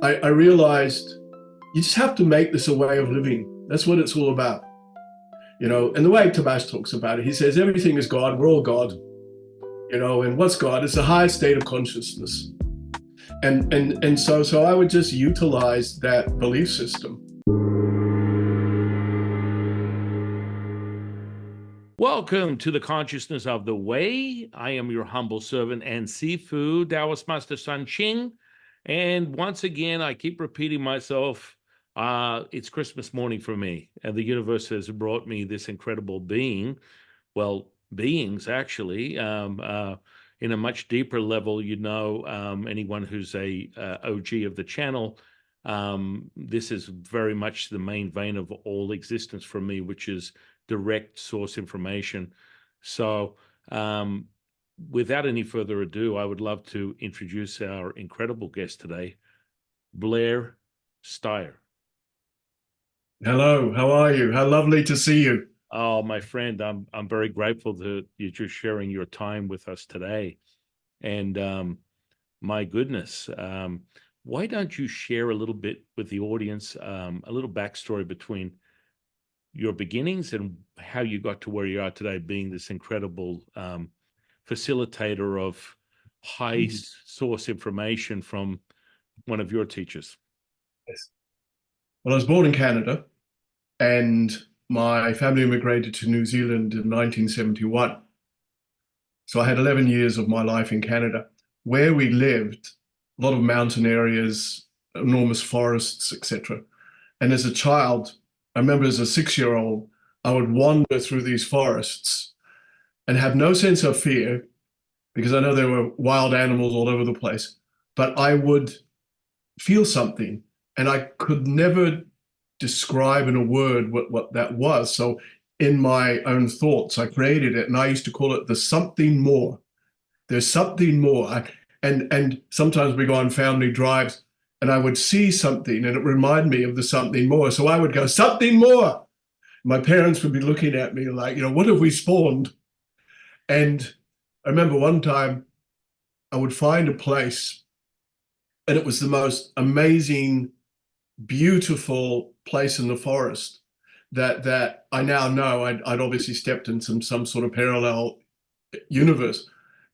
I realized you just have to make this a way of living. That's what it's all about. And the way Tabash talks about it, he says everything is God, we're all God, and what's God? It's the highest state of consciousness. And so I would just utilize that belief system. Welcome to the Consciousness of the Way. I am your humble servant and Sifu, Taoist Master San Qing. And once again, I keep repeating myself, it's Christmas morning for me. And the universe has brought me this incredible being, well, beings actually, in a much deeper level. Anyone who's a OG of the channel, this is very much the main vein of all existence for me, which is direct source information. So without any further ado, I would love to introduce our incredible guest today, Blair Styra. Hello, how are you? How lovely to see you. Oh, my friend, I'm very grateful that you're just sharing your time with us today. And my goodness, why don't you share a little bit with the audience, a little backstory between your beginnings and how you got to where you are today, being this incredible facilitator of high source information from one of your teachers. Yes. Well, I was born in Canada, and my family immigrated to New Zealand in 1971. So I had 11 years of my life in Canada. Where we lived, a lot of mountain areas, enormous forests, etc. And as a child, I remember as a 6-year-old, I would wander through these forests and have no sense of fear, because I know there were wild animals all over the place, but I would feel something and I could never describe in a word what that was. So in my own thoughts, I created it, and I used to call it the something more. There's something more. And sometimes we go on family drives and I would see something and it reminded me of the something more. So I would go, something more. My parents would be looking at me like, what have we spawned? And I remember one time I would find a place, and it was the most amazing, beautiful place in the forest that I now know I'd obviously stepped in some sort of parallel universe.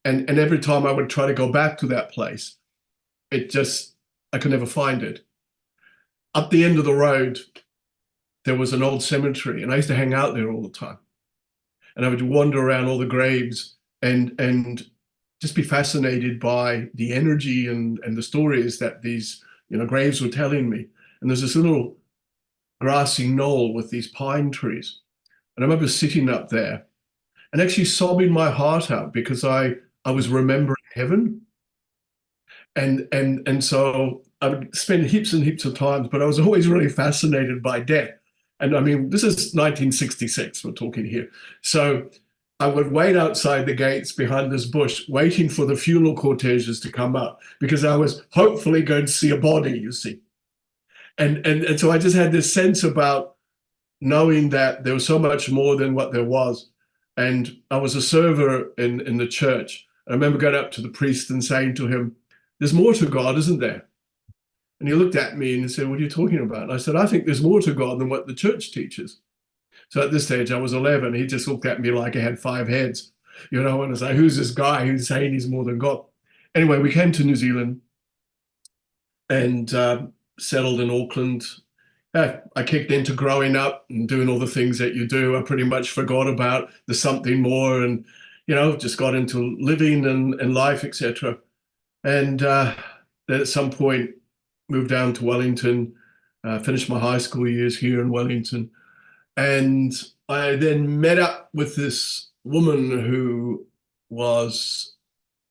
And every time I would try to go back to that place, I could never find it. Up the end of the road, there was an old cemetery, and I used to hang out there all the time. And I would wander around all the graves and just be fascinated by the energy and the stories that these graves were telling me. And there's this little grassy knoll with these pine trees. And I remember sitting up there and actually sobbing my heart out, because I was remembering heaven. And so I would spend heaps and heaps of times, but I was always really fascinated by death. And I mean, this is 1966, we're talking here. So I would wait outside the gates behind this bush, waiting for the funeral corteges to come up, because I was hopefully going to see a body, you see. And so I just had this sense about knowing that there was so much more than what there was. And I was a server in the church. I remember going up to the priest and saying to him, there's more to God, isn't there? And he looked at me and said, what are you talking about? And I said, I think there's more to God than what the church teaches. So at this stage, I was 11. He just looked at me like I had 5 heads, and I was like, who's this guy who's saying he's more than God? Anyway, we came to New Zealand and settled in Auckland. I kicked into growing up and doing all the things that you do. I pretty much forgot about the something more, and just got into living and life, etc. And then at some point moved down to Wellington, finished my high school years here in Wellington. And I then met up with this woman who was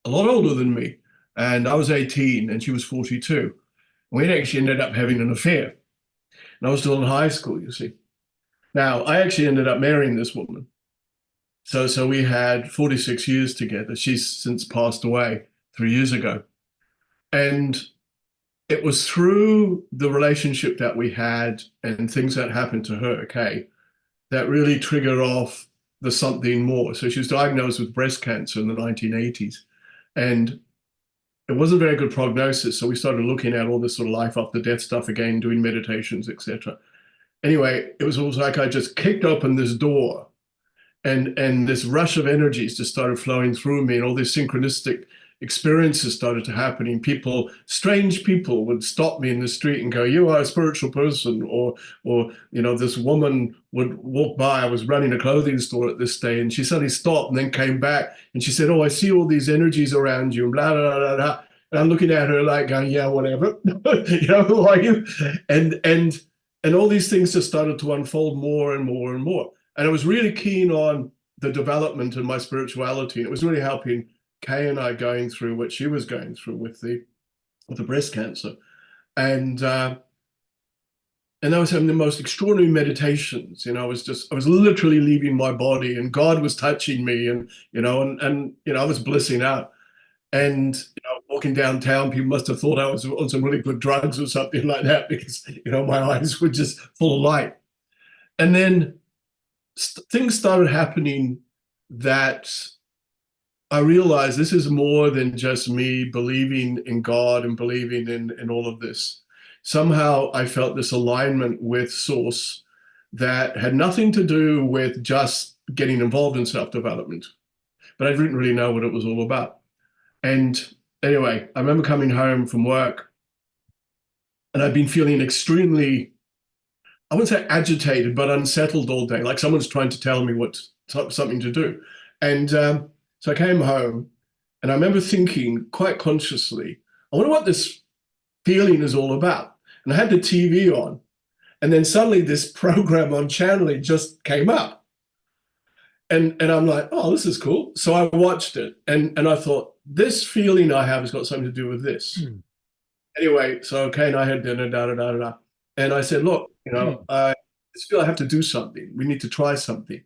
a lot older than me. And I was 18 and she was 42. We actually ended up having an affair. And I was still in high school, you see. Now, I actually ended up marrying this woman. So we had 46 years together. She's since passed away 3 years ago. And it was through the relationship that we had and things that happened to her, okay, that really triggered off the something more. So she was diagnosed with breast cancer in the 1980s. And it wasn't very good prognosis. So we started looking at all this sort of life after death stuff again, doing meditations, etc. Anyway, it was almost like I just kicked open this door, and this rush of energies just started flowing through me, and all these synchronistic experiences started to happen. And people, strange people, would stop me in the street and go, "You are a spiritual person," or this woman would walk by. I was running a clothing store at this day, and she suddenly stopped and then came back, and she said, "Oh, I see all these energies around you," and blah blah blah blah. And I'm looking at her like, going, "Yeah, whatever." Who are you? And all these things just started to unfold more and more and more. And I was really keen on the development in my spirituality. And it was really helping Kay and I going through what she was going through with the breast cancer. And I was having the most extraordinary meditations. I was literally leaving my body, and God was touching me, and I was blissing out. And walking downtown, people must have thought I was on some really good drugs or something like that, because my eyes were just full of light. And then things started happening that I realized this is more than just me believing in God and believing in all of this. Somehow I felt this alignment with Source that had nothing to do with just getting involved in self-development, but I didn't really know what it was all about. And anyway, I remember coming home from work, and I'd been feeling extremely, I wouldn't say agitated, but unsettled all day, like someone's trying to tell me something to do. And so I came home, and I remember thinking quite consciously, I wonder what this feeling is all about. And I had the TV on, and then suddenly this program on Channler just came up. And I'm like, oh, this is cool. So I watched it, and I thought, this feeling I have has got something to do with this. Anyway, so Kay and I had dinner, da da da da. And I said, look, I just feel I have to do something. We need to try something.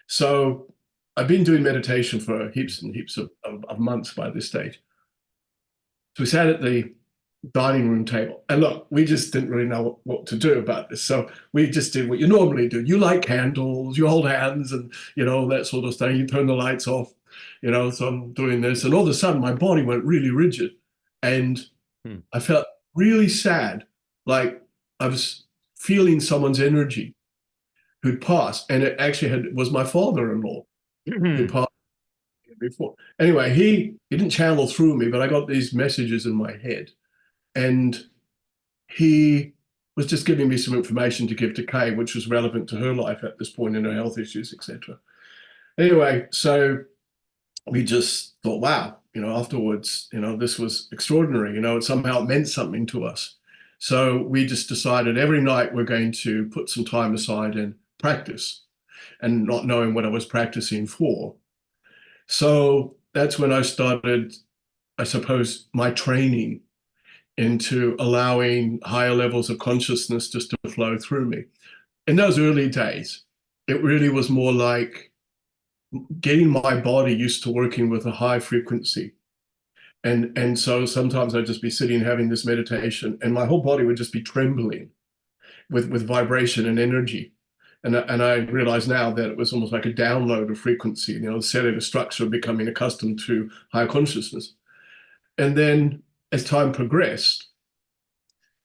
So I've been doing meditation for heaps and heaps of months by this stage. So we sat at the dining room table, and look, we just didn't really know what to do about this. So we just did what you normally do. You light candles, you hold hands, and that sort of thing. You turn the lights off, so I'm doing this. And all of a sudden my body went really rigid, and I felt really sad, like I was feeling someone's energy who'd passed, and it actually was my father-in-law who passed before. Anyway, he didn't channel through me, but I got these messages in my head, and he was just giving me some information to give to Kay, which was relevant to her life at this point in her health issues, etc. Anyway, so we just thought, wow, afterwards, this was extraordinary. Somehow it meant something to us. So we just decided every night we're going to put some time aside and practice, and not knowing what I was practicing for. So that's when I started, I suppose, my training into allowing higher levels of consciousness just to flow through me. In those early days, it really was more like getting my body used to working with a high frequency. And so sometimes I'd just be sitting having this meditation, and my whole body would just be trembling with vibration and energy. And I realize now that it was almost like a download of frequency, the cellular structure becoming accustomed to higher consciousness. And then as time progressed,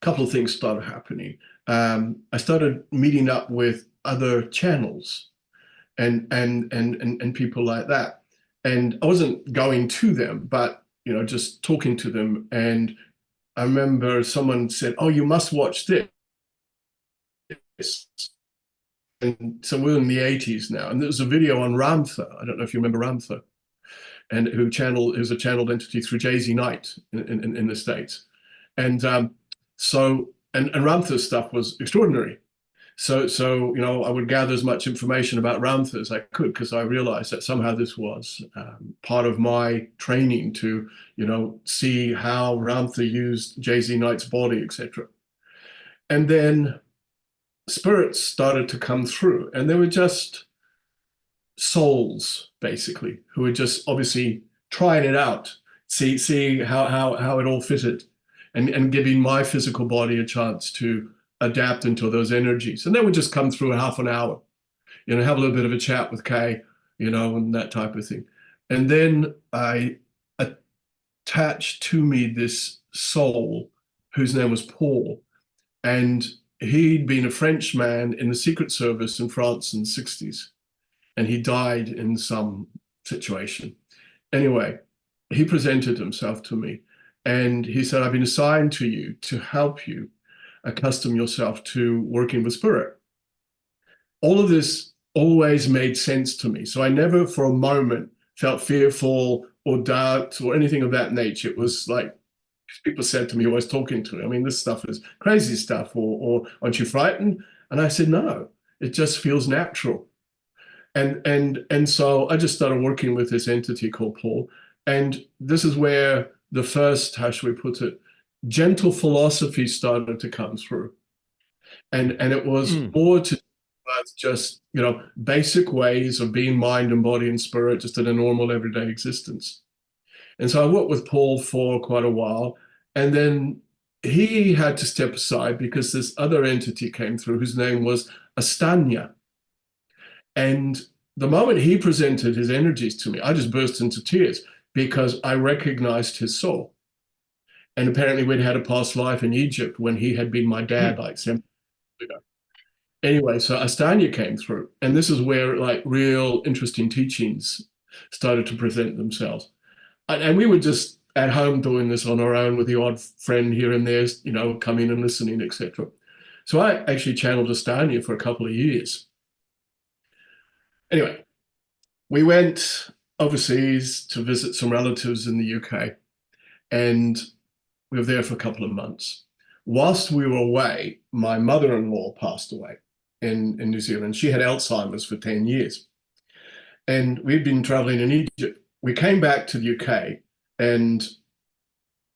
a couple of things started happening. I started meeting up with other channels and people like that. And I wasn't going to them, but just talking to them. And I remember someone said, "Oh, you must watch this." And so we're in the 80s now, and there's a video on Ramtha. I don't know if you remember Ramtha, and who's a channeled entity through Jay-Z Knight in the States. And Ramtha's stuff was extraordinary. So I would gather as much information about Ramtha as I could, because I realized that somehow this was part of my training to see how Ramtha used Jay-Z Knight's body, etc. And then spirits started to come through, and they were just souls, basically, who were just obviously trying it out, see how it all fitted, and giving my physical body a chance to adapt into those energies. And they would just come through half an hour, have a little bit of a chat with Kay, and that type of thing. And then attached to me this soul whose name was Paul. And he'd been a Frenchman in the Secret Service in France in the 60s. And he died in some situation. Anyway, he presented himself to me and he said, I've been assigned to you to help you accustom yourself to working with spirit. All of this always made sense to me. So I never for a moment felt fearful or doubt or anything of that nature. It was like people said to me, always talking to me, I mean, this stuff is crazy stuff, or aren't you frightened? And I said, no, it just feels natural. And so I just started working with this entity called Paul. And this is where the first, how should we put it, gentle philosophy started to come through. And it was Mm. more to just, basic ways of being mind and body and spirit, just in a normal everyday existence. And so I worked with Paul for quite a while. And then he had to step aside because this other entity came through whose name was Astanya. And the moment he presented his energies to me, I just burst into tears because I recognized his soul. And apparently we'd had a past life in Egypt when he had been my dad Mm. like 7 years ago. Anyway, so Astanya came through, and this is where like real interesting teachings started to present themselves. And we were just at home doing this on our own with the odd friend here and there, coming and listening, etc. So I actually channeled Astanya for a couple of years. Anyway, we went overseas to visit some relatives in the UK, and we were there for a couple of months. Whilst we were away, my mother-in-law passed away in New Zealand. She had Alzheimer's for 10 years. And we'd been traveling in Egypt. We came back to the UK and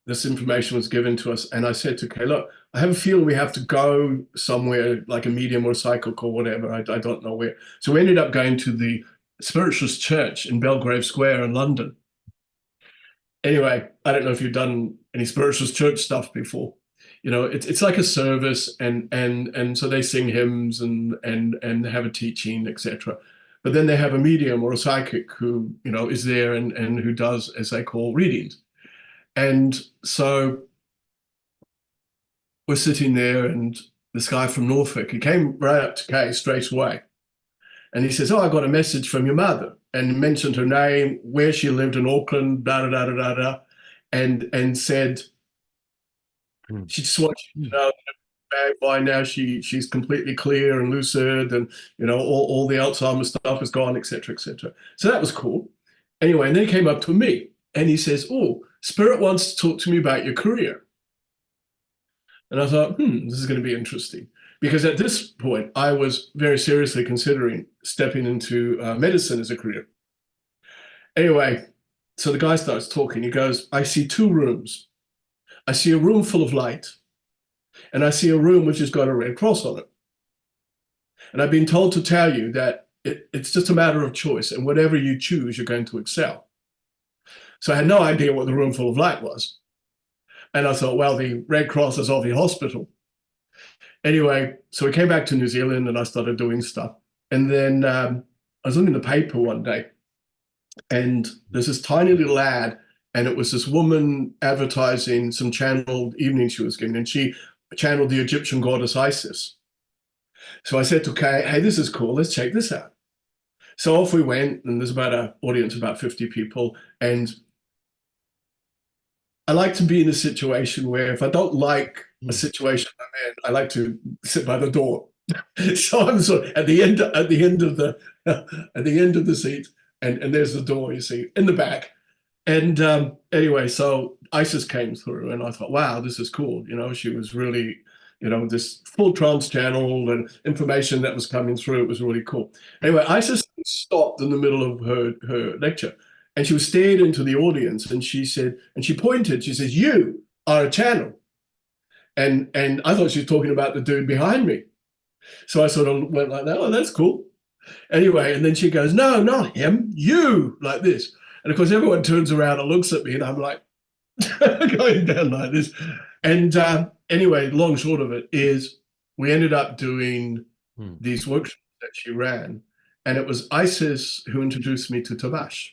this information was given to us. And I said to Kay, look, I have a feeling we have to go somewhere like a medium or a psychic or whatever. I don't know where. So we ended up going to the Spiritualist Church in Belgrave Square in London. Anyway, I don't know if you've done any Spiritualist Church stuff before. It's like a service, and so they sing hymns and have a teaching, etc. But then they have a medium or a psychic who is there and who does, as they call, readings. And so we're sitting there, and this guy from Norfolk, he came right up to Kay straight away. And he says, oh, I got a message from your mother, and mentioned her name, where she lived in Auckland, da da da da da, and said, Mm. she just wants you to Mm. know that by now she's completely clear and lucid, and all the Alzheimer's stuff is gone, etc., etc. So that was cool. Anyway, and then he came up to me and he says, oh, Spirit wants to talk to me about your career. And I thought, this is going to be interesting. Because at this point, I was very seriously considering stepping into medicine as a career. Anyway, so the guy starts talking. He goes, I see two rooms. I see a room full of light, and I see a room which has got a red cross on it. And I've been told to tell you that it's just a matter of choice, and whatever you choose, you're going to excel. So I had no idea what the room full of light was. And I thought, well, the Red Cross is of the hospital. Anyway, so we came back to New Zealand and I started doing stuff. And then I was looking at the paper one day, and there's this tiny little ad, and it was this woman advertising some channeled evening she was giving, and she channeled the Egyptian goddess Isis. So I said to Kay, hey, this is cool. Let's check this out. So off we went, and there's about an audience of about 50 people. And I like to be in a situation where if I don't like a Mm. situation I'm in, I like to sit by the door. So I'm sort of at the end of the seat, and there's the door, you see, in the back. And anyway, so Isis came through, and I thought, wow, this is cool. She was really, this full trance channel and information that was coming through. It was really cool. Anyway, Isis stopped in the middle of her lecture, and she was stared into the audience, and she said, and she pointed, she says, you are a channel. And I thought she was talking about the dude behind me. So I sort of went like that, oh, that's cool. Anyway, and then she goes, no, not him, you, like this. And of course, everyone turns around and looks at me, and I'm like, going down like this. And anyway, long short of it is we ended up doing Mm. these workshops that she ran. And it was Isis who introduced me to Tabash.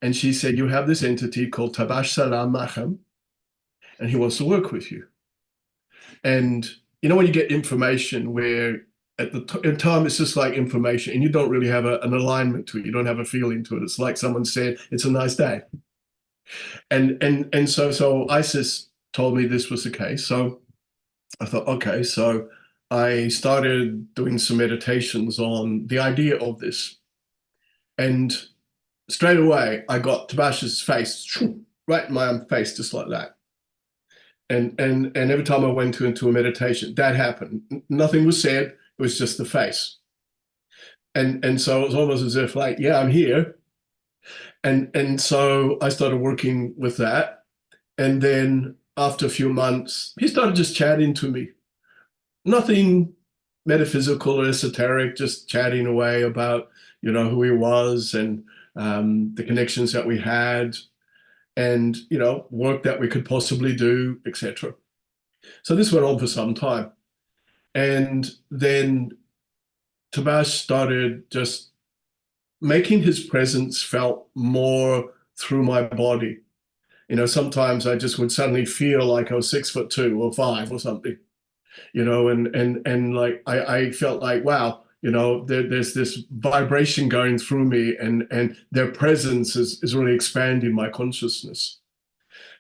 And she said, you have this entity called Tabash Salam Machem, and he wants to work with you. And you know, when you get information where at the time it's just like information and you don't really have an alignment to it, you don't have a feeling to it. It's like someone said, it's a nice day. And so Isis told me this was the case. So I thought, okay, so I started doing some meditations on the idea of this. And straight away, I got Tabash's face right in my face, just like that. And every time I went into a meditation, that happened. Nothing was said. It was just the face. And so it was almost as if like, yeah, I'm here. And so I started working with that. And then after a few months, he started just chatting to me. Nothing metaphysical or esoteric, just chatting away about, who he was and the connections that we had and, work that we could possibly do, etc. So this went on for some time. And then Tabash started just making his presence felt more through my body. Sometimes I just would suddenly feel like I was 6'2" or 5 or something, and like I felt like, wow, there's this vibration going through me and their presence is really expanding my consciousness.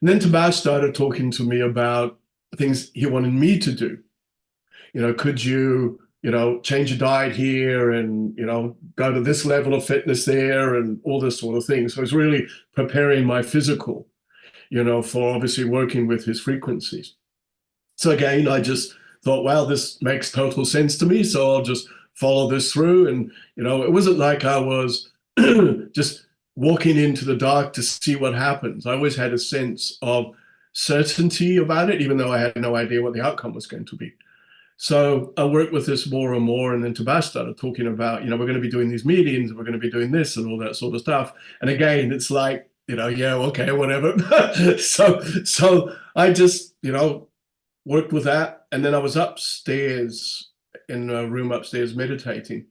And then Tabash started talking to me about things he wanted me to do. Could you, change your diet here and, go to this level of fitness there and all this sort of thing. So it's really preparing my physical, for obviously working with his frequencies. So again, I just thought, wow, this makes total sense to me. So I'll just follow this through. And, it wasn't like I was just walking into the dark to see what happens. I always had a sense of certainty about it, even though I had no idea what the outcome was going to be. So I worked with this more and more, and then Tabash started talking about, we're going to be doing these meetings, we're going to be doing this and all that sort of stuff. And again, it's like, yeah, okay, whatever. so I just, worked with that. And then I was upstairs in a room upstairs meditating.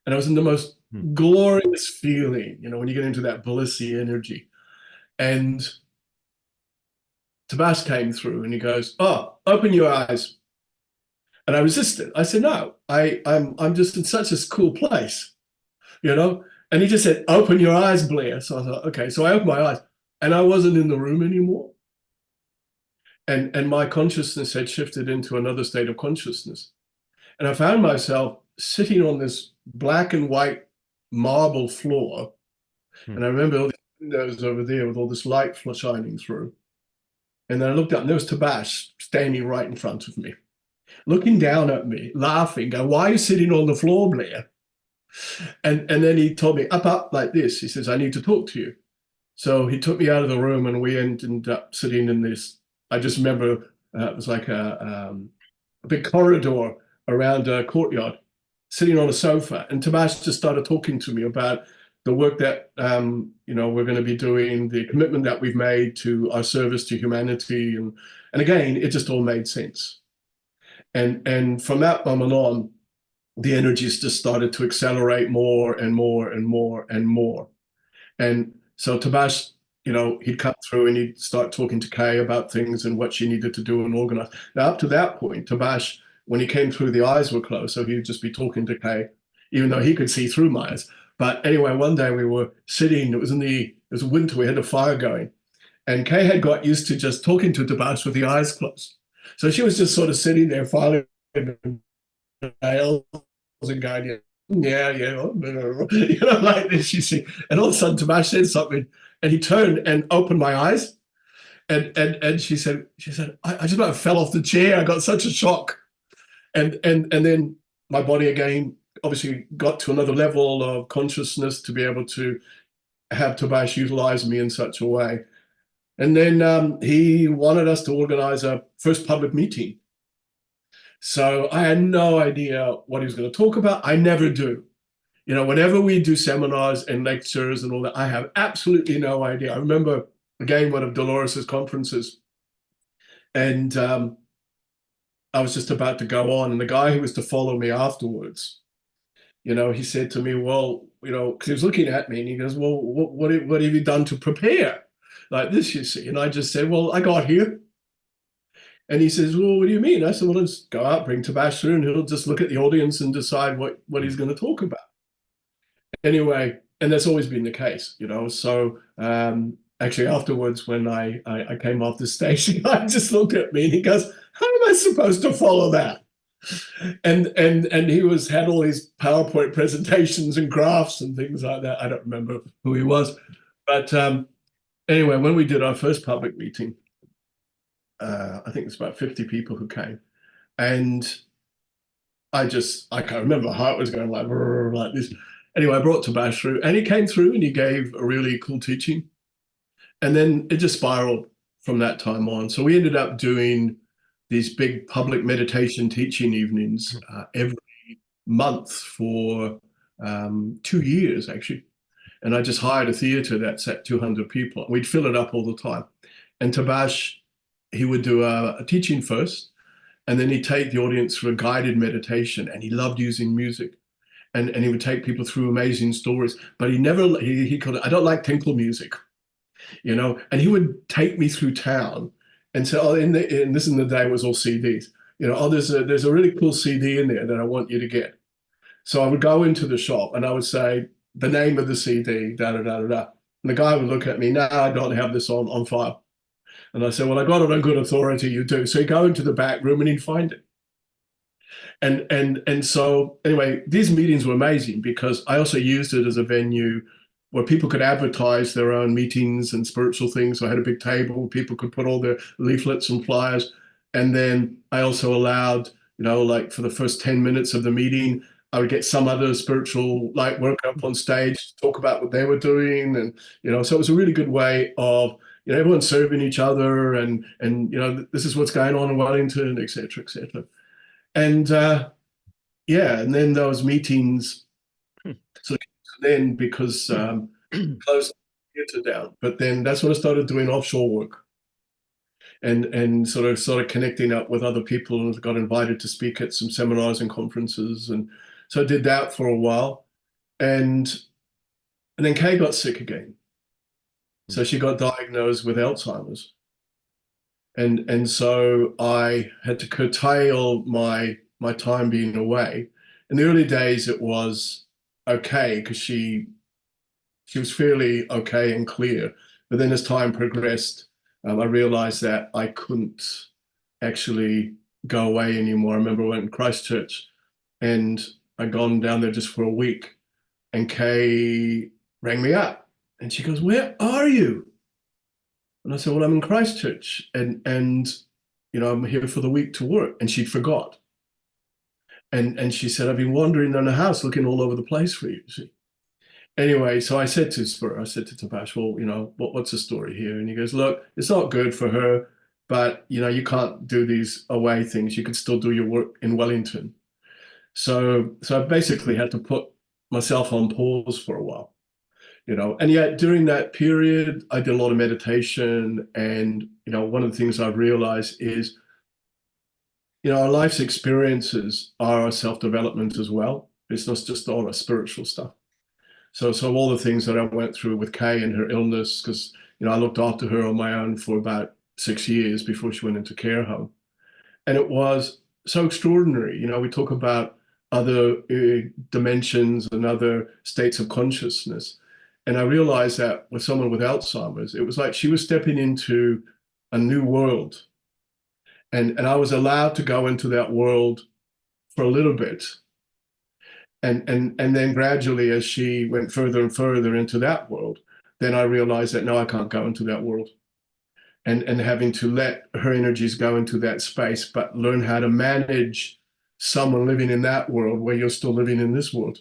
And I was in the most glorious feeling, when you get into that blissy energy. And Tabash came through and he goes, oh, open your eyes. And I resisted. I said, no, I'm just in such a cool place, And he just said, open your eyes, Blair. So I thought, okay. So I opened my eyes and I wasn't in the room anymore. And my consciousness had shifted into another state of consciousness. And I found myself sitting on this black and white marble floor. And I remember all the windows over there with all this light shining through. And then I looked up and there was Tabash standing right in front of me, looking down at me, laughing, going, why are you sitting on the floor, Blair? And then he told me, up, like this. He says, I need to talk to you. So he took me out of the room and we ended up sitting in this. I just remember it was like a big corridor around a courtyard, sitting on a sofa. And Tabash just started talking to me about the work that, we're going to be doing, the commitment that we've made to our service to humanity. And again, it just all made sense. And from that moment on, the energies just started to accelerate more and more and more and more. And so Tabash, he'd come through and he'd start talking to Kay about things and what she needed to do and organize. Now, up to that point, Tabash, when he came through, the eyes were closed. So he'd just be talking to Kay, even though he could see through my eyes. But anyway, one day we were sitting, it was winter, we had a fire going. And Kay had got used to just talking to Tabash with the eyes closed. So she was just sort of sitting there, filing nails and going, yeah, like this, you see. And all of a sudden, Tabash said something, and he turned and opened my eyes. And she said, I just about fell off the chair. I got such a shock. And then my body again obviously got to another level of consciousness to be able to have Tabash utilize me in such a way. And then he wanted us to organize a first public meeting. So I had no idea what he was going to talk about. I never do. Whenever we do seminars and lectures and all that, I have absolutely no idea. I remember, again, one of Dolores's conferences, and I was just about to go on, and the guy who was to follow me afterwards, he said to me, well, because he was looking at me and he goes, well, what have you done to prepare like this, you see? And I just said, well, I got here. And he says, well, what do you mean? I said, well, let's go out, bring Tabash through, and he'll just look at the audience and decide what he's going to talk about. Anyway, and that's always been the case, So actually, afterwards, when I came off the stage, the guy just looked at me and he goes, "How am I supposed to follow that?" And he had all these PowerPoint presentations and graphs and things like that. I don't remember who he was, but anyway, when we did our first public meeting, I think it's about 50 people who came, and I can't remember. My heart was going like this. Anyway, I brought Tabash through, and he came through and he gave a really cool teaching. And then it just spiraled from that time on. So we ended up doing these big public meditation teaching evenings every month for 2 years, actually. And I just hired a theater that sat 200 people. We'd fill it up all the time. And Tabash, he would do a teaching first, and then he'd take the audience through a guided meditation. And he loved using music. And he would take people through amazing stories. But he called it, I don't like tinkle music. And he would take me through town and say, oh, and this in the day was all CDs, oh, there's a really cool CD in there that I want you to get. So I would go into the shop and I would say the name of the CD, da da da da da. And the guy would look at me, no, I don't have this on file. And I said, well, I got it on good authority, you do. So you go into the back room and he'd find it. And so anyway, these meetings were amazing because I also used it as a venue where people could advertise their own meetings and spiritual things. So I had a big table where people could put all their leaflets and flyers. And then I also allowed, like for the first 10 minutes of the meeting, I would get some other spiritual light work up on stage to talk about what they were doing. And, so it was a really good way of, everyone serving each other and, this is what's going on in Wellington, et cetera, et cetera. And yeah, and then those meetings sort of then because closed the theater down. But then that's when I started doing offshore work and sort of connecting up with other people and got invited to speak at some seminars and conferences. And so I did that for a while. And then Kay got sick again. So she got diagnosed with Alzheimer's. And so I had to curtail my time being away. In the early days, it was okay because she was fairly okay and clear. But then as time progressed, I realized that I couldn't actually go away anymore. I remember I went to Christchurch and I'd gone down there just for a week, and Kay rang me up and she goes, "Where are you?" And I said, "Well, I'm in Christchurch and I'm here for the week to work." And she'd forgot. And she said, "I've been wandering around the house looking all over the place for you." See? Anyway, so I said to Tabash, "Well, what's the story here?" And he goes, "Look, it's not good for her, but you can't do these away things. You can still do your work in Wellington." So I basically had to put myself on pause for a while. And yet during that period, I did a lot of meditation. And, one of the things I've realized is, our life's experiences are our self-development as well. It's not just all our spiritual stuff. So all the things that I went through with Kay and her illness, because, I looked after her on my own for about 6 years before she went into care home. And it was so extraordinary. We talk about other dimensions and other states of consciousness. And I realized that with someone with Alzheimer's, it was like she was stepping into a new world. And I was allowed to go into that world for a little bit. And then gradually, as she went further and further into that world, then I realized that no, I can't go into that world. And having to let her energies go into that space, but learn how to manage someone living in that world where you're still living in this world.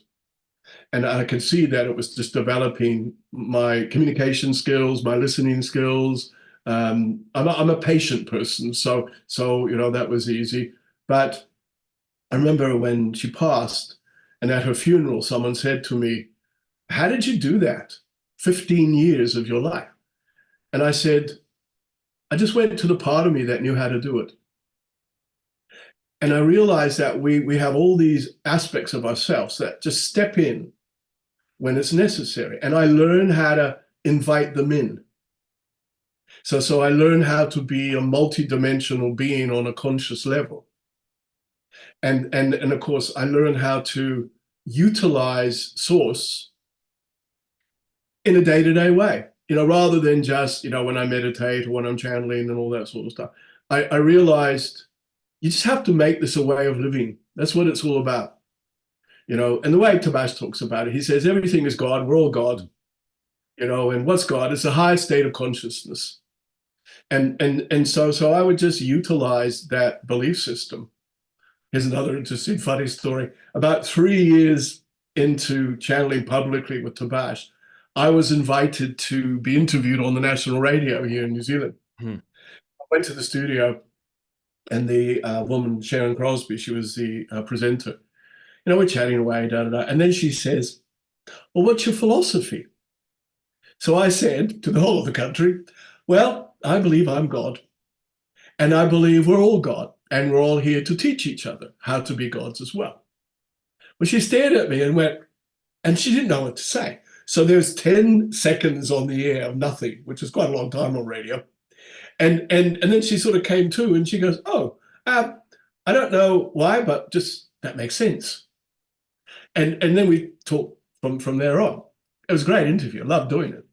And I could see that it was just developing my communication skills, my listening skills. I'm a patient person, so that was easy. But I remember when she passed, and at her funeral, someone said to me, "How did you do that? 15 years of your life?" And I said, "I just went to the part of me that knew how to do it." And I realized that we have all these aspects of ourselves that just step in when it's necessary. And I learn how to invite them in. So I learn how to be a multidimensional being on a conscious level. And of course, I learn how to utilize source in a day-to-day way, rather than just, when I meditate or when I'm channeling and all that sort of stuff. I realized you just have to make this a way of living. That's what it's all about. And the way Tabash talks about it, he says everything is God, we're all God, and what's God? It's a higher state of consciousness. And so I would just utilize that belief system. Here's another interesting, funny story. About 3 years into channeling publicly with Tabash, I was invited to be interviewed on the national radio here in New Zealand. Hmm. I went to the studio, and the woman, Sharon Crosby, she was the presenter. We're chatting away, da, da, da. And then she says, well, what's your philosophy? So I said to the whole of the country, well, I believe I'm God. And I believe we're all God. And we're all here to teach each other how to be gods as well. Well, she stared at me and went, and she didn't know what to say. So there's 10 seconds on the air of nothing, which is quite a long time on radio. And then she sort of came to and she goes, oh, I don't know why, but just that makes sense. And then we talked from there on. It was a great interview. I loved doing it.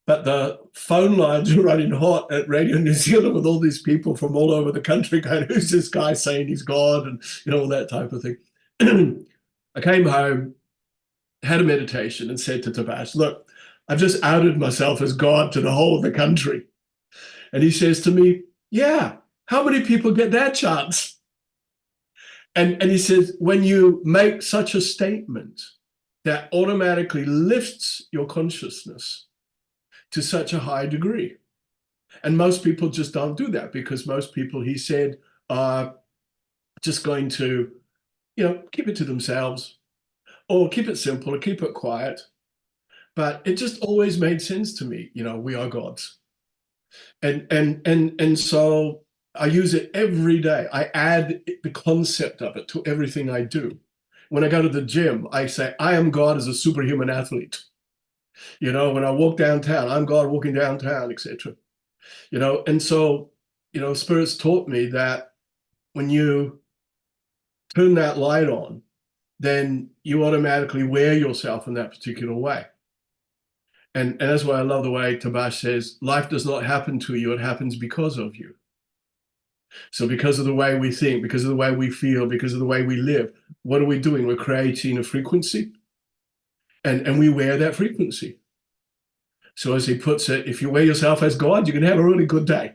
But the phone lines were running hot at Radio New Zealand with all these people from all over the country going, who's this guy saying he's God? And, all that type of thing. I came home, had a meditation and said to Tabash, look, I've just outed myself as God to the whole of the country. And he says to me, yeah, how many people get that chance? And he says, when you make such a statement that automatically lifts your consciousness to such a high degree. And most people just don't do that because most people, he said, are just going to, keep it to themselves or keep it simple or keep it quiet. But it just always made sense to me, we are gods. And so I use it every day. I add the concept of it to everything I do. When I go to the gym, I say, I am God as a superhuman athlete. When I walk downtown, I'm God walking downtown, etc. And so, spirits taught me that when you turn that light on, then you automatically wear yourself in that particular way. And that's why I love the way Tabash says, life does not happen to you, it happens because of you. So because of the way we think, because of the way we feel, because of the way we live, what are we doing? We're creating a frequency, and we wear that frequency. So as he puts it, if you wear yourself as God, you're going to have a really good day.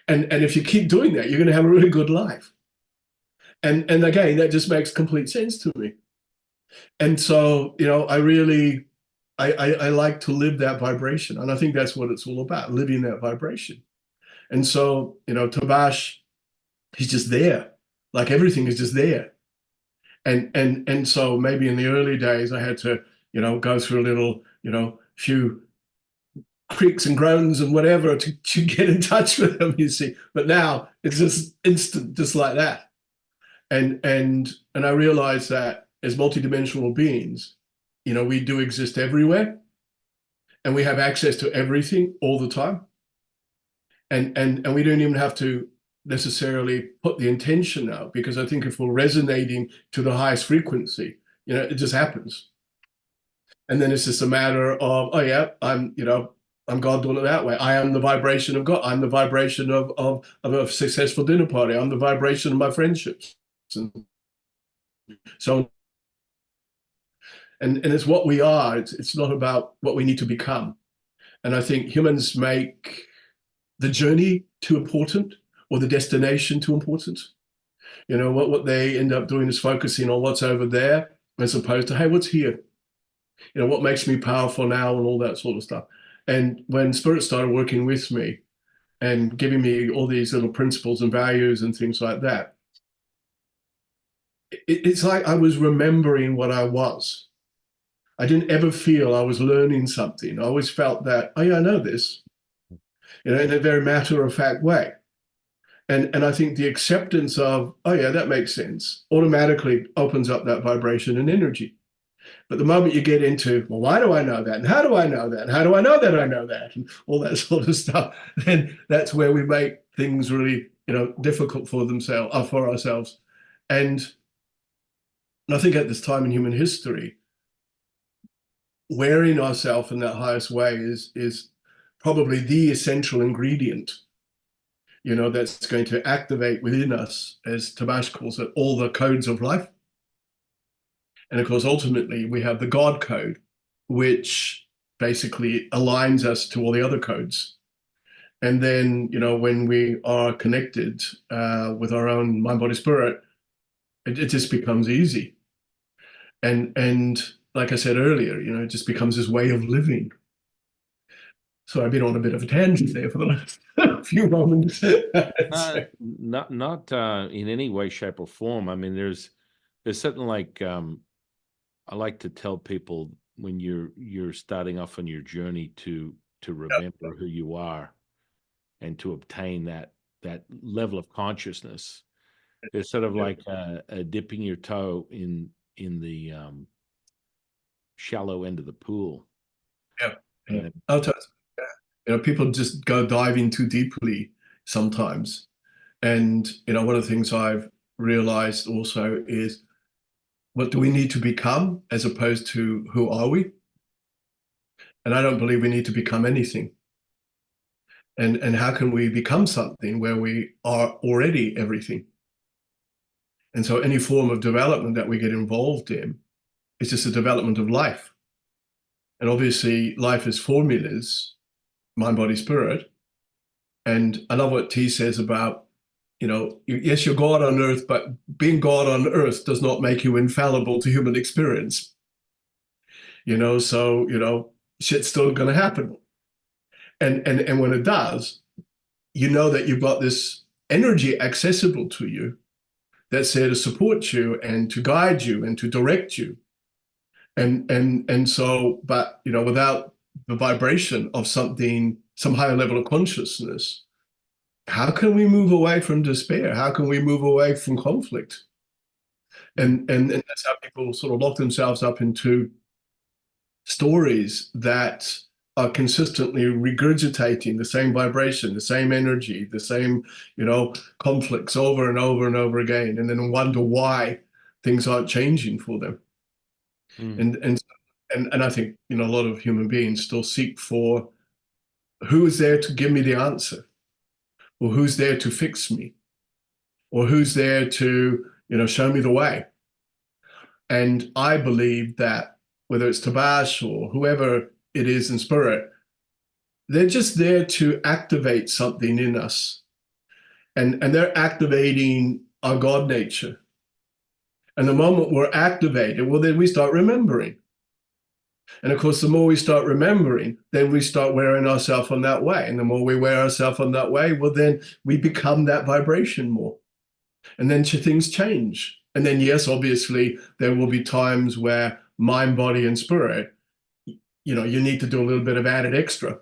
And if you keep doing that, you're going to have a really good life. And again, that just makes complete sense to me. And so, I like to live that vibration. And I think that's what it's all about, living that vibration. And so, Tabash, he's just there. Like everything is just there. And so maybe in the early days, I had to, go through a little, few creaks and groans and whatever to get in touch with him, you see. But now it's just instant, just like that. And I realize that as multidimensional beings, we do exist everywhere, and we have access to everything all the time. And we don't even have to necessarily put the intention out, because I think if we're resonating to the highest frequency, it just happens. And then it's just a matter of, oh yeah, I'm God doing it that way. I am the vibration of God. I'm the vibration of a successful dinner party. I'm the vibration of my friendships. And so, and it's what we are. It's not about what we need to become. And I think humans make the journey too important, or the destination too important. What they end up doing is focusing on what's over there, as opposed to, hey, what's here? What makes me powerful now, and all that sort of stuff. And when Spirit started working with me and giving me all these little principles and values and things like that, it's like I was remembering what I was. I didn't ever feel I was learning something. I always felt that, oh yeah, I know this, in a very matter-of-fact way. And I think the acceptance of, oh yeah, that makes sense, automatically opens up that vibration and energy. But the moment you get into, well, why do I know that? And how do I know that? And how do I know that I know that? And all that sort of stuff, then that's where we make things really, difficult for themselves, for ourselves. And I think at this time in human history, wearing ourselves in that highest way is probably the essential ingredient, that's going to activate within us, as Tabash calls it, all the codes of life. And of course, ultimately, we have the God code, which basically aligns us to all the other codes. And then, when we are connected with our own mind, body, spirit, it just becomes easy. And like I said earlier, it just becomes this way of living. So I've been on a bit of a tangent there for the last few moments. Not in any way, shape, or form. I mean, there's something like I like to tell people when you're starting off on your journey to remember who you are and to obtain that level of consciousness. It's sort of like dipping your toe in the shallow end of the pool. Yeah, yeah. And I'll tell you, people just go diving too deeply sometimes. And, one of the things I've realized also is, what do we need to become as opposed to who are we? And I don't believe we need to become anything. And how can we become something where we are already everything? And so any form of development that we get involved in is just a development of life. And obviously, life is formulas, mind, body, spirit. And I love what T says about, yes, you're God on earth, but being God on earth does not make you infallible to human experience. So, shit's still going to happen. And when it does, you know that you've got this energy accessible to you that's there to support you and to guide you and to direct you. And so, but without the vibration of something, some higher level of consciousness, how can we move away from despair? How can we move away from conflict? And that's how people sort of lock themselves up into stories that are consistently regurgitating the same vibration, the same energy, the same, conflicts over and over and over again, and then wonder why things aren't changing for them. mm, And I think, a lot of human beings still seek for who is there to give me the answer, or who's there to fix me, or who's there to, show me the way. And I believe that whether it's Tabash or whoever it is in spirit, they're just there to activate something in us. And they're activating our God nature. And the moment we're activated, well, then we start remembering. And of course, the more we start remembering, then we start wearing ourselves on that way. And the more we wear ourselves on that way, well, then we become that vibration more. And then things change. And then, yes, obviously, there will be times where mind, body, and spirit, you need to do a little bit of added extra.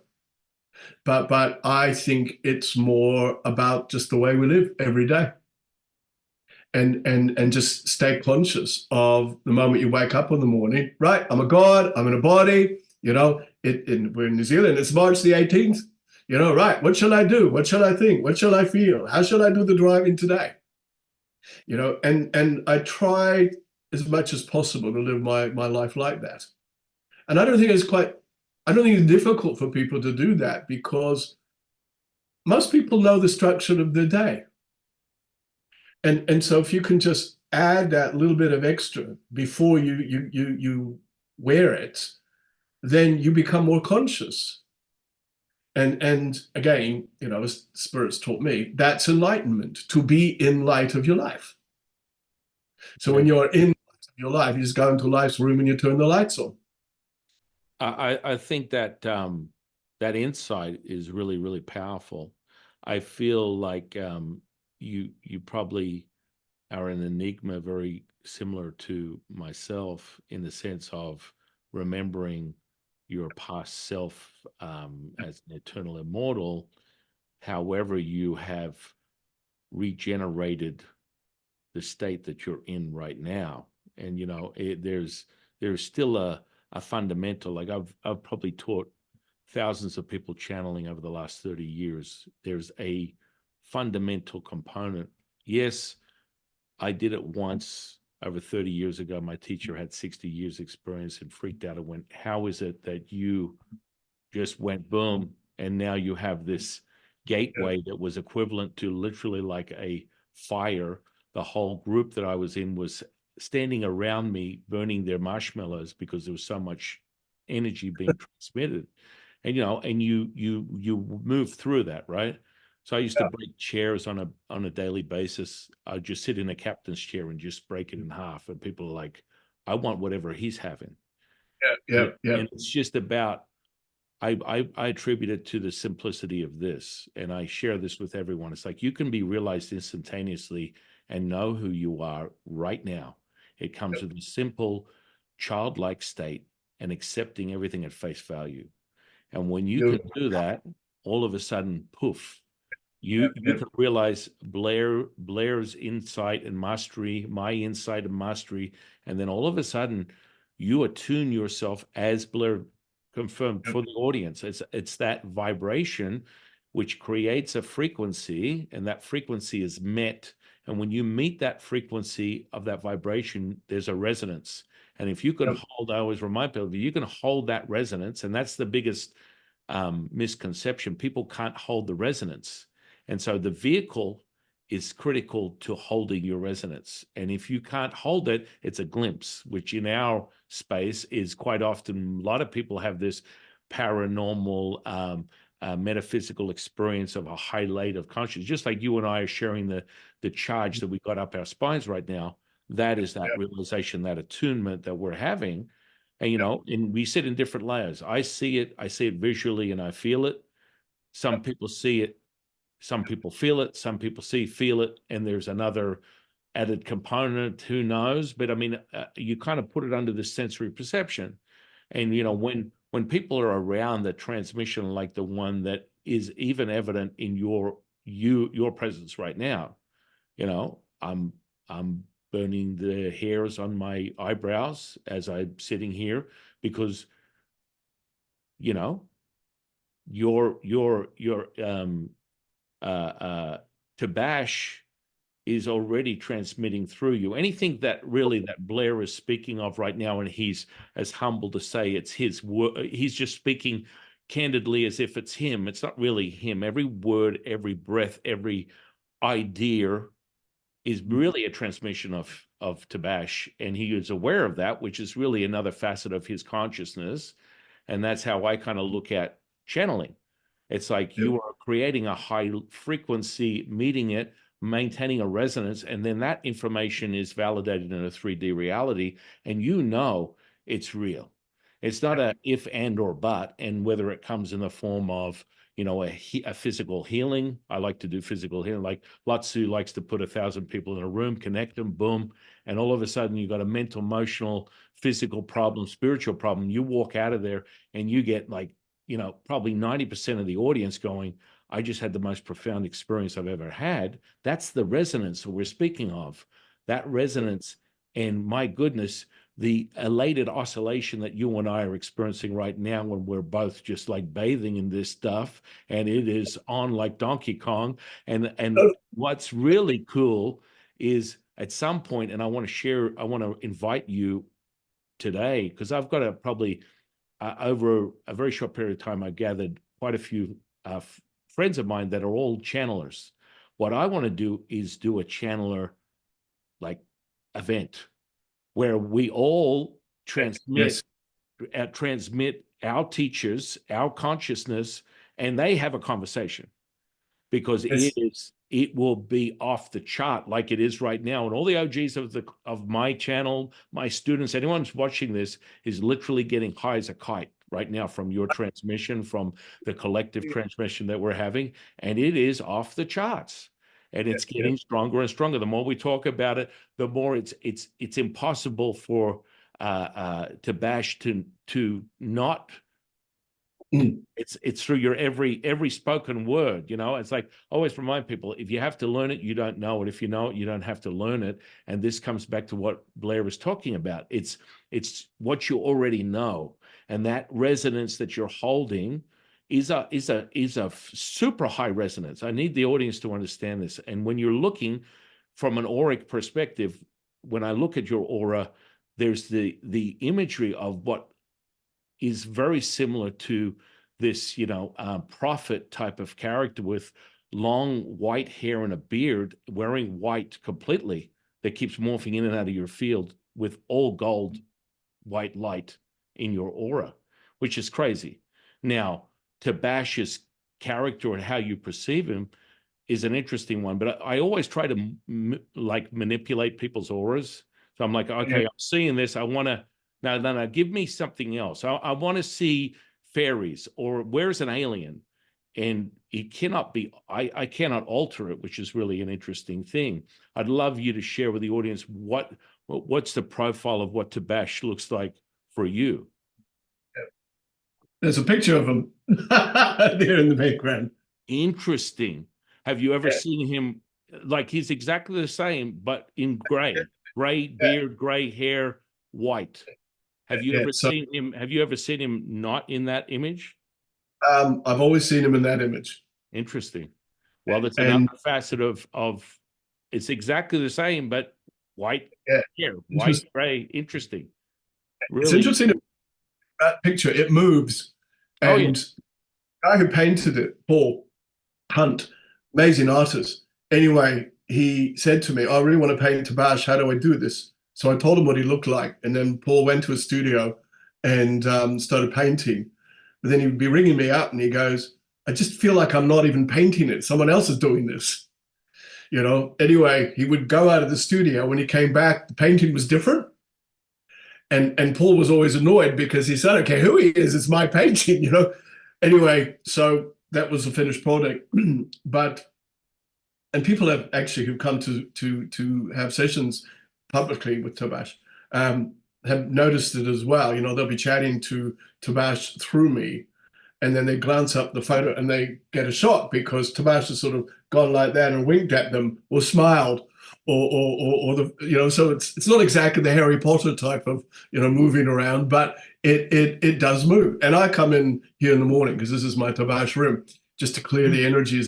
But I think it's more about just the way we live every day. And just stay conscious of the moment you wake up in the morning. Right, I'm a God, I'm in a body, we're in New Zealand, it's March the 18th. Right, what shall I do? What shall I think? What shall I feel? How shall I do the driving today? And I try as much as possible to live my life like that. And I don't think it's difficult for people to do that, because most people know the structure of the day. And so if you can just add that little bit of extra before you wear it, then you become more conscious. And again, as spirits taught me, that's enlightenment, to be in light of your life. So yeah. when you're in your life, you just go into life's room and you turn the lights on. I think that that insight is really, really powerful. I feel like you probably are an enigma very similar to myself in the sense of remembering your past self as an eternal immortal. However, you have regenerated the state that you're in right now. And there's there's still a fundamental. Like I've probably taught thousands of people channeling over the last 30 years. There's a fundamental component. Yes, I did it once over 30 years ago. My teacher had 60 years experience and freaked out and went, how is it that you just went boom and now you have this gateway that was equivalent to literally like a fire? The whole group that I was in was standing around me burning their marshmallows because there was so much energy being transmitted. And and you move through that, right? So I used to break chairs on a daily basis. I'd just sit in a captain's chair and just break it in half, and people are like, I want whatever he's having. And it's just about, I attribute it to the simplicity of this, and I share this with everyone. It's like you can be realized instantaneously and know who you are right now. It comes with a simple childlike state and accepting everything at face value. And when you can do that, all of a sudden, poof, you can realize Blair's insight and mastery, my insight and mastery, and then all of a sudden, you attune yourself, as Blair confirmed for the audience. It's that vibration which creates a frequency, and that frequency is met. And when you meet that frequency of that vibration, there's a resonance. And if you can hold, I always remind people, you can hold that resonance, and that's the biggest misconception. People can't hold the resonance. And so the vehicle is critical to holding your resonance. And if you can't hold it, it's a glimpse, which in our space is quite often, a lot of people have this paranormal, metaphysical experience of a high rate of consciousness, just like you and I are sharing the charge that we got up our spines right now. That is that realization, that attunement that we're having. And, and we sit in different layers. I see it visually and I feel it. Some people see it, some people feel it, some people feel it, and there's another added component, who knows? But I mean, you kind of put it under the sensory perception. And, when people are around the transmission, like the one that is even evident in your presence right now, I'm burning the hairs on my eyebrows as I'm sitting here because, your Tabash is already transmitting through you. Anything that Blair is speaking of right now, and he's as humble to say it's his word, he's just speaking candidly as if it's him. It's not really him. Every word, every breath, every idea is really a transmission of Tabash, and he is aware of that, which is really another facet of his consciousness. And that's how I kind of look at channeling. It's like you are creating a high frequency, meeting it, maintaining a resonance, and then that information is validated in a 3D reality, and it's real. It's not a if, and, or but, and whether it comes in the form of, a physical healing. I like to do physical healing. Like Latsu likes to put 1,000 people in a room, connect them, boom, and all of a sudden you've got a mental, emotional, physical problem, spiritual problem. You walk out of there and you get like, probably 90% of the audience going, I just had the most profound experience I've ever had. That's the resonance that we're speaking of. That resonance, and my goodness, the elated oscillation that you and I are experiencing right now when we're both just like bathing in this stuff, and it is on like Donkey Kong. And what's really cool is at some point, and I want to invite you today, because I've got probably over a very short period of time, I gathered quite a few friends of mine that are all channelers. What I want to do is do a channeler like event where we all transmit our teachers, our consciousness, and they have a conversation, because it will be off the chart like it is right now. And all the OGs of my channel, my students, anyone who's watching this is literally getting high as a kite right now from your transmission, from the collective transmission that we're having, and it is off the charts. And it's getting stronger and stronger. The more we talk about it, the more it's impossible for Tabash to not Mm. It's through your every spoken word. It's like I always remind people, if you have to learn it, you don't know it. If you know it, you don't have to learn it. And this comes back to what Blair was talking about. It's what you already know, and that resonance that you're holding is a super high resonance. I need the audience to understand this. And when you're looking from an auric perspective, when I look at your aura, there's the imagery of what is very similar to this, prophet type of character with long white hair and a beard, wearing white completely, that keeps morphing in and out of your field with all gold white light in your aura, which is crazy. Now, Tabash's character and how you perceive him is an interesting one, but I always try to like manipulate people's auras. So I'm like, Yeah. okay, I'm seeing this. I want to now give me something else. I want to see fairies, or where's an alien? And it cannot be, I cannot alter it, which is really an interesting thing. I'd love you to share with the audience what's the profile of what Tabash looks like for you. There's a picture of him there in the background. Interesting. Have you ever Yeah. seen him? Like, he's exactly the same, but in gray Yeah. beard, gray hair, white. Have you Yeah. ever So seen him? Have you ever seen him not in that image? I've always seen him in that image. Interesting. Well, that's another And facet of it's exactly the same, but white yeah, hair, white, interesting. gray. Interesting. It's Really. interesting that picture. It moves. Oh yeah. And the guy who painted it, Paul Hunt, amazing artist. Anyway, he said to me, "Oh, I really want to paint Tabash. How do I do this?" So I told him what he looked like. And then Paul went to a studio and started painting. But then he'd be ringing me up and he goes, "I just feel like I'm not even painting it. Someone else is doing this." Anyway, he would go out of the studio. When he came back, the painting was different. And Paul was always annoyed because he said, "Okay, who he is, it's my painting." Anyway, so that was a finished product. But and people have actually who've come to have sessions publicly with Tabash have noticed it as well. They'll be chatting to Tabash through me, and then they glance up the photo and they get a shock because Tabash has sort of gone like that and winked at them or smiled or so it's not exactly the Harry Potter type of moving around, but it does move. And I come in here in the morning because this is my Tabash room just to clear the energies.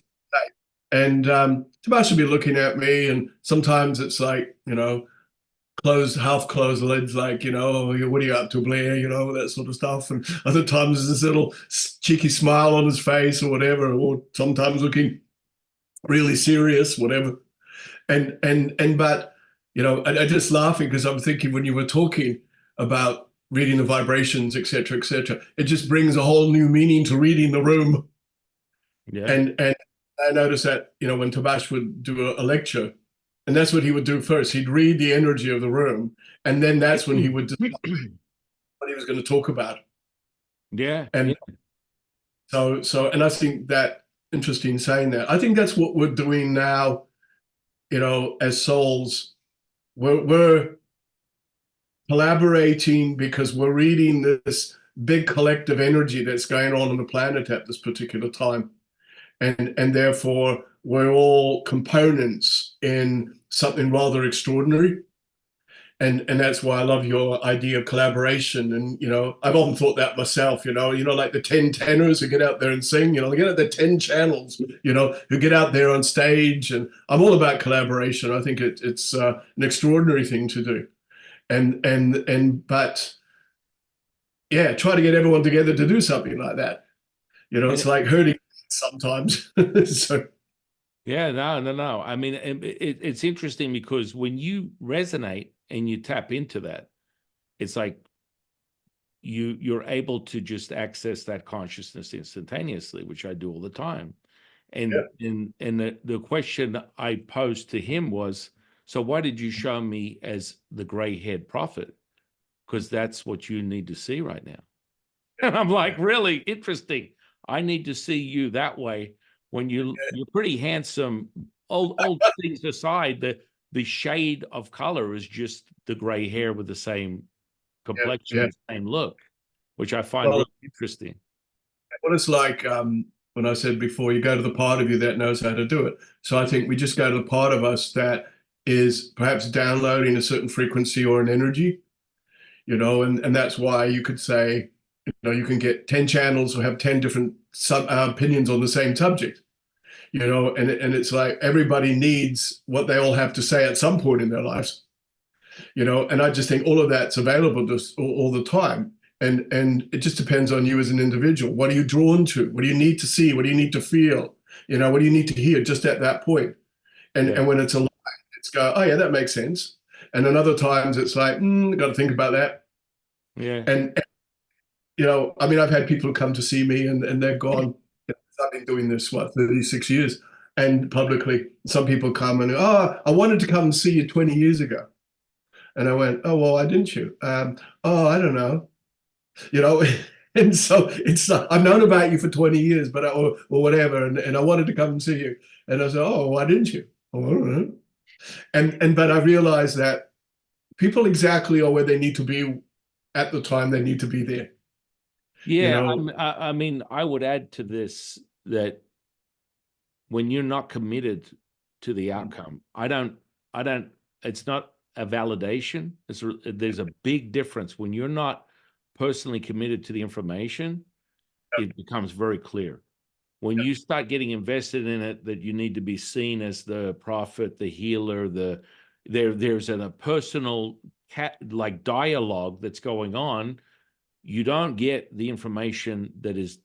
And Tabash will be looking at me, and sometimes it's like half closed lids, like, "Oh, what are you up to, Blair?" That sort of stuff. And other times there's this little cheeky smile on his face or whatever, or sometimes looking really serious, whatever. But I just laughing because I'm thinking when you were talking about reading the vibrations, etc., it just brings a whole new meaning to reading the room. Yeah. And I noticed that when Tabash would do a lecture, and that's what he would do first. He'd read the energy of the room, and then that's when he would decide what he was going to talk about. Yeah. Yeah. And and I think that interesting saying that. I think that's what we're doing now. As souls, we're collaborating because we're reading this big collective energy that's going on the planet at this particular time. And therefore we're all components in something rather extraordinary. And that's why I love your idea of collaboration. And I've often thought that myself. Like the 10 tenors who get out there and sing. They get out the 10 channels. Who get out there on stage. And I'm all about collaboration. I think it's an extraordinary thing to do. But yeah, try to get everyone together to do something like that. And It's like herding sometimes. So yeah, no. I mean, it's interesting because when you resonate and you tap into that, it's like you're able to just access that consciousness instantaneously, which I do all the time. yeah, And the question I posed to him was, so why did you show me as the gray-haired prophet? Because that's what you need to see right now. And I'm like, really interesting. I need to see you that way. When you're pretty handsome. Old things aside, the shade of color is just the gray hair with the same yeah, complexion yeah. and same look, which I find Well, really interesting. what it's like when I said before, you go to the part of you that knows how to do it. So I think we just go to the part of us that is perhaps downloading a certain frequency or an energy, and that's why you could say, you can get 10 channels or have 10 different opinions on the same subject, and it's like everybody needs what they all have to say at some point in their lives, and I just think all of that's available to us all the time. And it just depends on you as an individual. What are you drawn to? What do you need to see? What do you need to feel? What do you need to hear just at that point? Yeah. And when it's aligned, it's go, oh yeah, that makes sense. And then other times it's like, got to think about that. Yeah. And I mean, I've had people come to see me and they're gone. I've been doing this, 36 years. And publicly, some people come and, oh, I wanted to come and see you 20 years ago. And I went, oh, well, why didn't you? Oh, I don't know. you know. And so it's I've known about you for 20 years, but or whatever, and I wanted to come and see you. And I said, oh, why didn't you? Oh, I don't know. And but I realized that people exactly are where they need to be at the time they need to be there. You Yeah, know, I mean, I would add to this that when you're not committed to the outcome, I don't, it's not a validation. There's a big difference. When you're not personally committed to the information, it becomes very clear. When you start getting invested in it, that you need to be seen as the prophet, the healer, there's a personal like dialogue that's going on. You don't get the information that is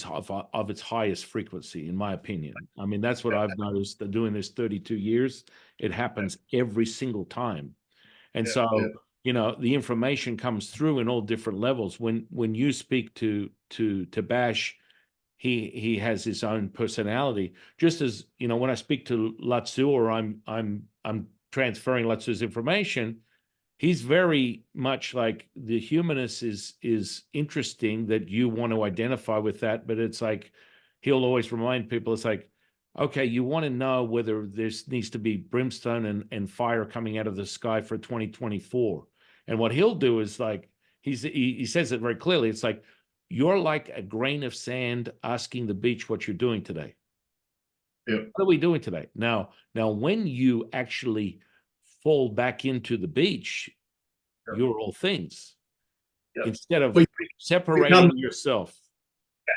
of its highest frequency, in my opinion. I mean, that's what I've noticed that doing this 32 years. It happens every single time. And yeah, yeah, so, the information comes through in all different levels. When you speak to Tabash, he has his own personality. Just as, when I speak to Latsu, or I'm transferring Latsu's information, he's very much like the humanist is interesting that you want to identify with that, but it's like he'll always remind people, it's like, okay, you want to know whether there needs to be brimstone and fire coming out of the sky for 2024. And what he'll do is like he says it very clearly. It's like you're like a grain of sand asking the beach what you're doing today. yeah, What are we doing today? Now, when you actually fall back into the beach, yeah, you're all things. yeah. Instead of Well, become separating yourself,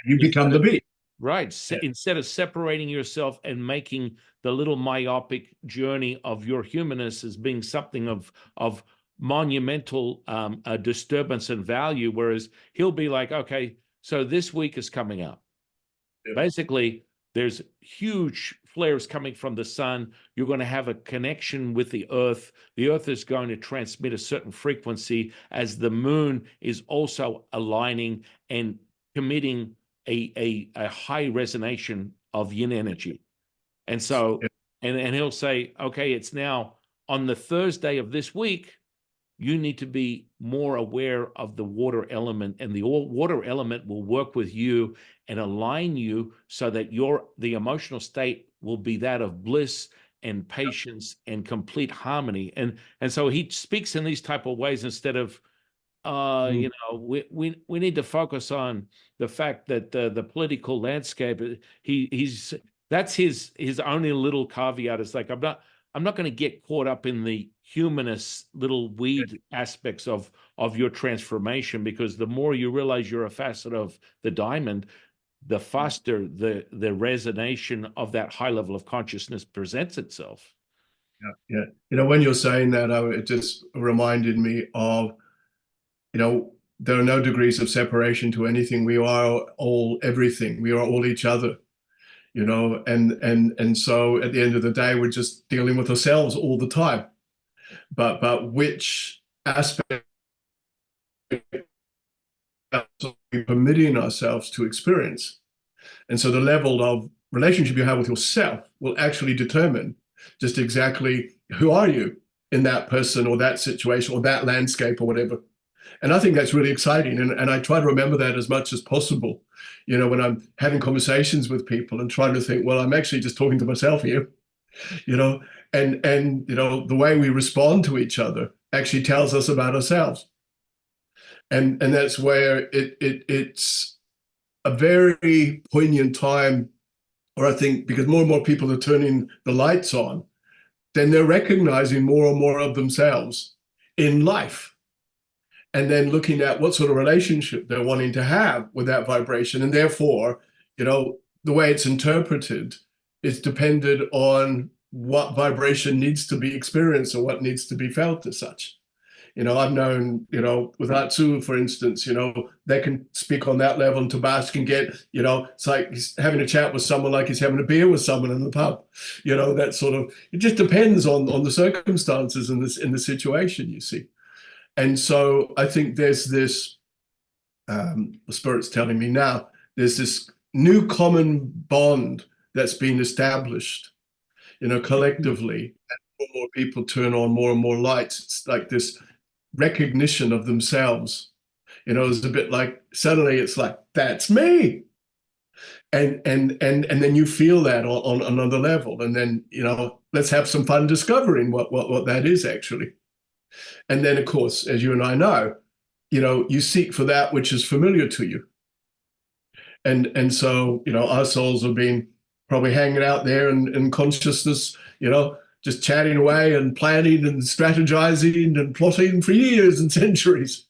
you become instead the of, beast. right, Yeah, instead of separating yourself and making the little myopic journey of your humanness as being something of monumental disturbance and value, whereas he'll be like, okay, so this week is coming up. yeah, Basically, there's huge flares coming from the sun. You're going to have a connection with the earth. The earth is going to transmit a certain frequency as the moon is also aligning and committing a high resonation of yin energy. And so, yeah, and he'll say, okay, it's now on the Thursday of this week, you need to be more aware of the water element, and the water element will work with you and align you so that the emotional state will be that of bliss and patience and complete harmony. And so he speaks in these type of ways instead of mm, we need to focus on the fact that the political landscape, he's that's his only little caveat. Is like, I'm not going to get caught up in the humanist little weed aspects of your transformation, because the more you realize you're a facet of the diamond, the faster the resonation of that high level of consciousness presents itself. yeah, yeah. When you're saying that, it just reminded me of, there are no degrees of separation to anything. We are all everything. We are all each other. And so at the end of the day, we're just dealing with ourselves all the time. But which aspect are we permitting ourselves to experience? And so the level of relationship you have with yourself will actually determine just exactly who are you in that person or that situation or that landscape or whatever. And I think that's really exciting. And I try to remember that as much as possible, when I'm having conversations with people and trying to think, well, I'm actually just talking to myself here, and the way we respond to each other actually tells us about ourselves. And that's where it's a very poignant time, or I think because more and more people are turning the lights on, then they're recognizing more and more of themselves in life. And then looking at what sort of relationship they're wanting to have with that vibration. And therefore, the way it's interpreted is dependent on what vibration needs to be experienced or what needs to be felt as such. I've known, with Atsu, for instance, they can speak on that level, and Tabash can get, it's like he's having a chat with someone like he's having a beer with someone in the pub. That sort of, it just depends on the circumstances in the situation, you see. And so I think there's this, the Spirit's telling me now, there's this new common bond that's been established, collectively. And more and more people turn on more and more lights. It's like this recognition of themselves. It's a bit like suddenly it's like, that's me. And then you feel that on another level. And then, let's have some fun discovering what that is actually. And then, of course, as you and I know, you seek for that which is familiar to you. And so, our souls have been probably hanging out there in consciousness, just chatting away and planning and strategizing and plotting for years and centuries.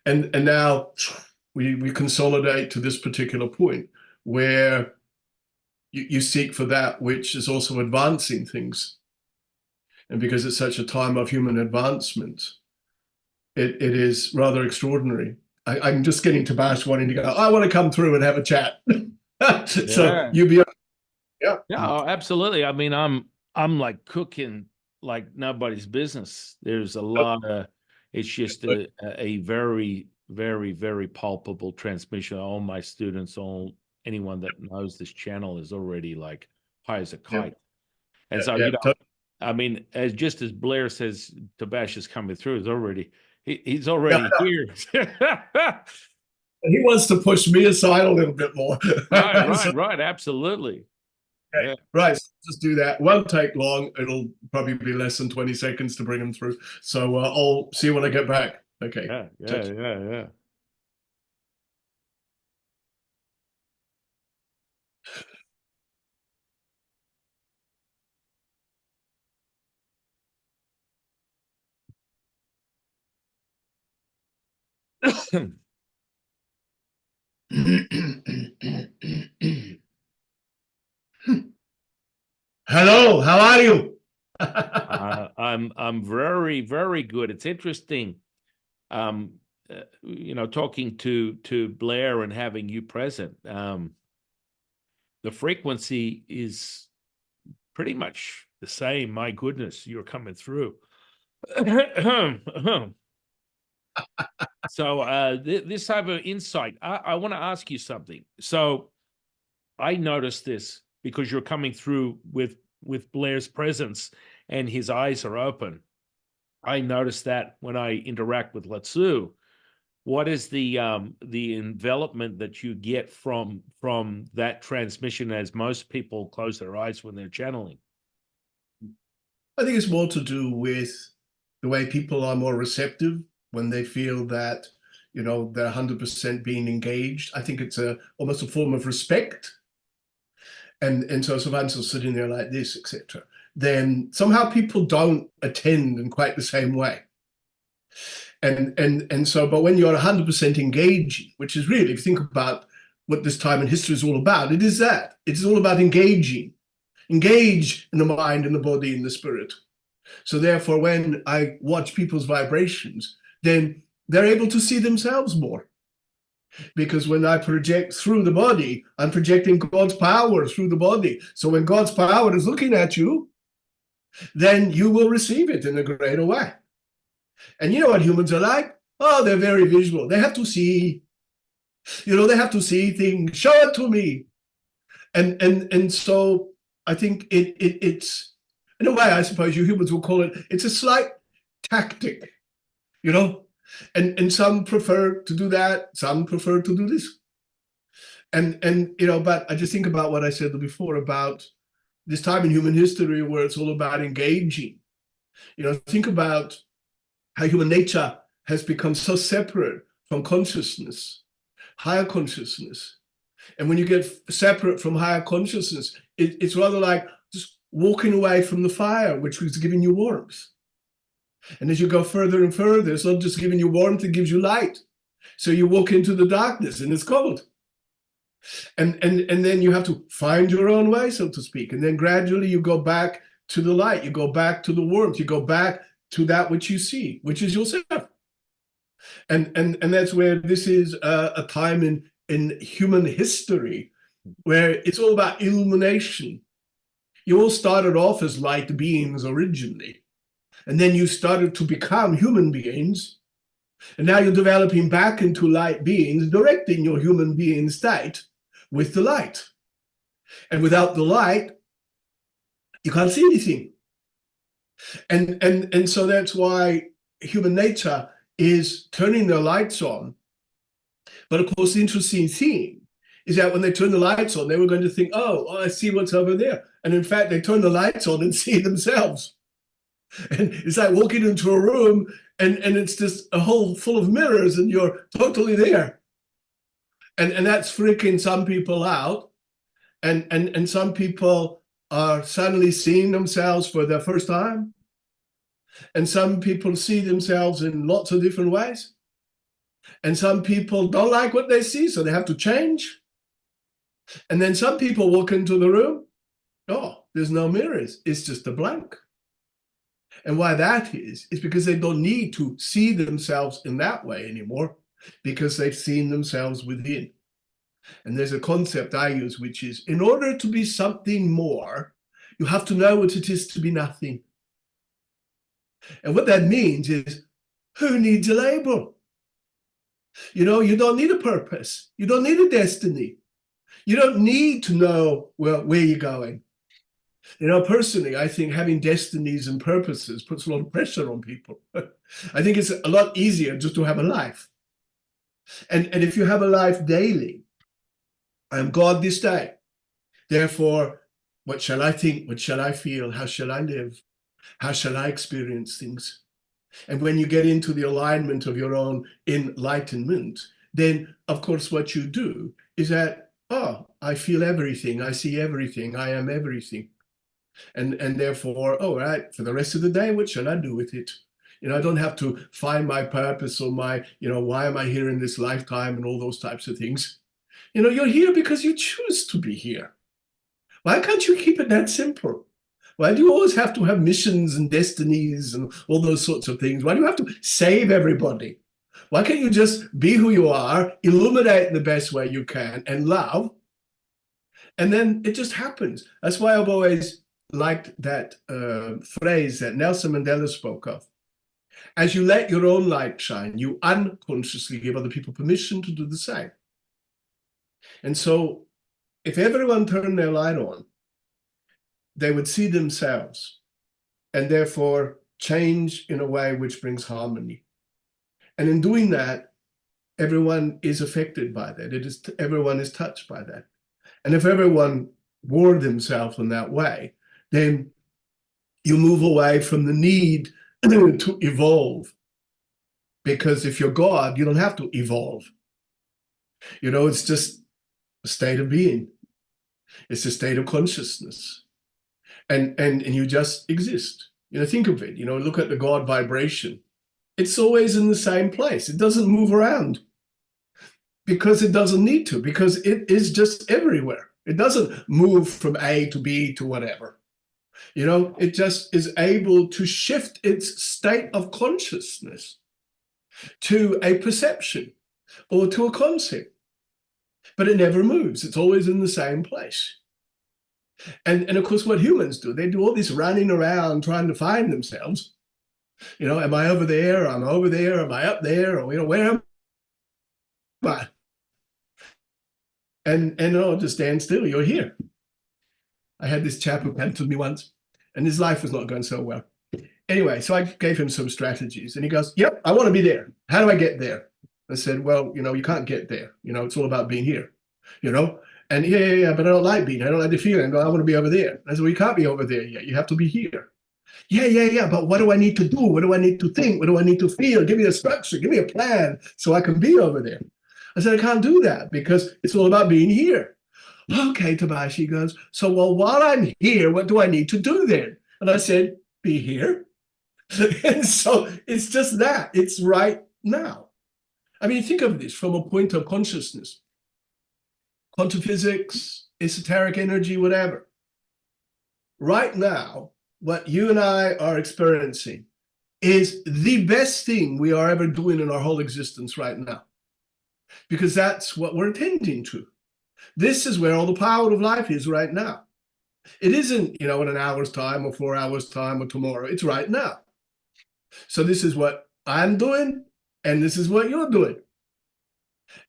And now we consolidate to this particular point where you seek for that which is also advancing things. And because it's such a time of human advancement, it is rather extraordinary. I'm just getting Tabash wanting to go, I want to come through and have a chat. So you be, yeah, oh, absolutely. I mean, I'm like cooking like nobody's business. There's a lot of, it's just a very, very, very palpable transmission. All my students, anyone that knows this channel is already like high as a kite. And so, I mean, as Blair says, Tabash is coming through. He's already here. He wants to push me aside a little bit more. Right, absolutely. Okay. Yeah. Right, so just do that. Won't take long. It'll probably be less than 20 seconds to bring him through. So I'll see you when I get back. Okay. Yeah. Hello, how are you? I'm very, very good. It's interesting, talking to Blair and having you present. The frequency is pretty much the same. My goodness, you're coming through. So this type of insight, I want to ask you something. So I noticed this because you're coming through with Blair's presence and his eyes are open. I noticed that when I interact with Latsu. What is the envelopment that you get from that transmission as most people close their eyes when they're channeling? I think it's more to do with the way people are more receptive when they feel that, they're 100% being engaged. I think it's almost a form of respect. And so if I'm sitting there like this, etc., then somehow people don't attend in quite the same way. And so, but when you're 100% engaging, which is really, if you think about what this time in history is all about, it is that. It's all about engaging. Engage in the mind and the body and the spirit. So therefore, when I watch people's vibrations, then they're able to see themselves more. Because when I project through the body, I'm projecting God's power through the body. So when God's power is looking at you, then you will receive it in a greater way. And you know what humans are like? Oh, they're very visual. They have to see, they have to see things. Show it to me. And so I think it's, in a way, I suppose you humans will call it, it's a slight tactic, and some prefer to do that, some prefer to do this. And but I just think about what I said before about this time in human history where it's all about engaging. Think about how human nature has become so separate from consciousness, higher consciousness, And when you get separate from higher consciousness, it's rather like just walking away from the fire, which was giving you warmth. And as you go further and further, it's not just giving you warmth, it gives you light. So you walk into the darkness and it's cold. And then you have to find your own way, so to speak. And then gradually you go back to the light, you go back to the warmth, you go back to that which you see, which is yourself. And that's where this is a time in human history where it's all about illumination. You all started off as light beings originally, and then you started to become human beings, and now you're developing back into light beings, directing your human being state with the light. And without the light, you can't see anything. And so that's why human nature is turning their lights on. But of course, the interesting thing is that when they turn the lights on, they were going to think, oh, I see what's over there. And in fact, they turn the lights on and see themselves. And it's like walking into a room and it's just a hole full of mirrors and you're totally there. And that's freaking some people out. And some people are suddenly seeing themselves for the first time. And some people see themselves in lots of different ways. And some people don't like what they see, so they have to change. And then some people walk into the room, oh, there's no mirrors, it's just a blank. And why that is because they don't need to see themselves in that way anymore, because they've seen themselves within. And there's a concept I use, which is, in order to be something more, you have to know what it is to be nothing. And what that means is, who needs a label? You know, you don't need a purpose. You don't need a destiny. You don't need to know where you're going. You know, personally, I think having destinies and purposes puts a lot of pressure on people. I think it's a lot easier just to have a life. And if you have a life daily, I am God this day. Therefore, what shall I think? What shall I feel? How shall I live? How shall I experience things? And when you get into the alignment of your own enlightenment, then, of course, what you do is that, oh, I feel everything, I see everything, I am everything. And therefore, oh, right, for the rest of the day, what shall I do with it? You know, I don't have to find my purpose or my, you know, why am I here in this lifetime and all those types of things. You know, you're here because you choose to be here. Why can't you keep it that simple? Why do you always have to have missions and destinies and all those sorts of things? Why do you have to save everybody? Why can't you just be who you are, illuminate in the best way you can, and love? And then it just happens. That's why I've always liked that phrase that Nelson Mandela spoke of. As you let your own light shine, you unconsciously give other people permission to do the same. And so if everyone turned their light on, they would see themselves and therefore change in a way which brings harmony. And in doing that, everyone is affected by that. Everyone is touched by that. And if everyone wore themselves in that way, then you move away from the need to evolve. Because if you're God, you don't have to evolve. You know, it's just a state of being. It's a state of consciousness. And you just exist. You know, think of it. You know, look at the God vibration. It's always in the same place. It doesn't move around because it doesn't need to, because it is just everywhere. It doesn't move from A to B to whatever. You know, it just is able to shift its state of consciousness to a perception or to a concept. But it never moves. It's always in the same place. And of course, what humans do, they do all this running around trying to find themselves. You know, am I over there? Am I over there? Am I up there? Or, you know, where am I? And oh, just stand still. You're here. I had this chap who came to me once, and his life was not going so well. Anyway, so I gave him some strategies, and he goes, "Yep, I want to be there. How do I get there?" I said, "Well, you know, you can't get there. You know, it's all about being here. You know." And yeah, but I don't like being. I don't like the feeling. I want to be over there. I said, "Well, you can't be over there yet. You have to be here." Yeah. But what do I need to do? What do I need to think? What do I need to feel? Give me a structure. Give me a plan so I can be over there. I said, I can't do that because it's all about being here. Okay, Tabash, he goes, so, well, while I'm here, what do I need to do then? And I said, be here. And so it's just that. It's right now. I mean, think of this from a point of consciousness, quantum physics, esoteric energy, whatever. Right now, what you and I are experiencing is the best thing we are ever doing in our whole existence right now, because that's what we're attending to. This is where all the power of life is right now. It isn't, in an hour's time or 4 hours time or tomorrow. It's right now. So this is what I'm doing, and this is what you're doing.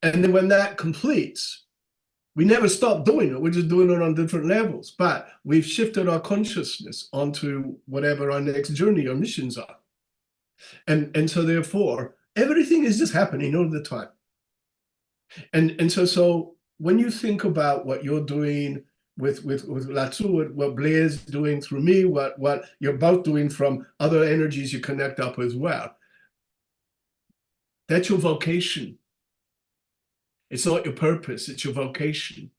And then when that completes, we never stop doing it. We're just doing it on different levels. But we've shifted our consciousness onto whatever our next journey or missions are. And so therefore, everything is just happening all the time. And so when you think about what you're doing with Latu, what Blair's doing through me, what you're both doing from other energies you connect up as well, that's your vocation. It's not your purpose, it's your vocation.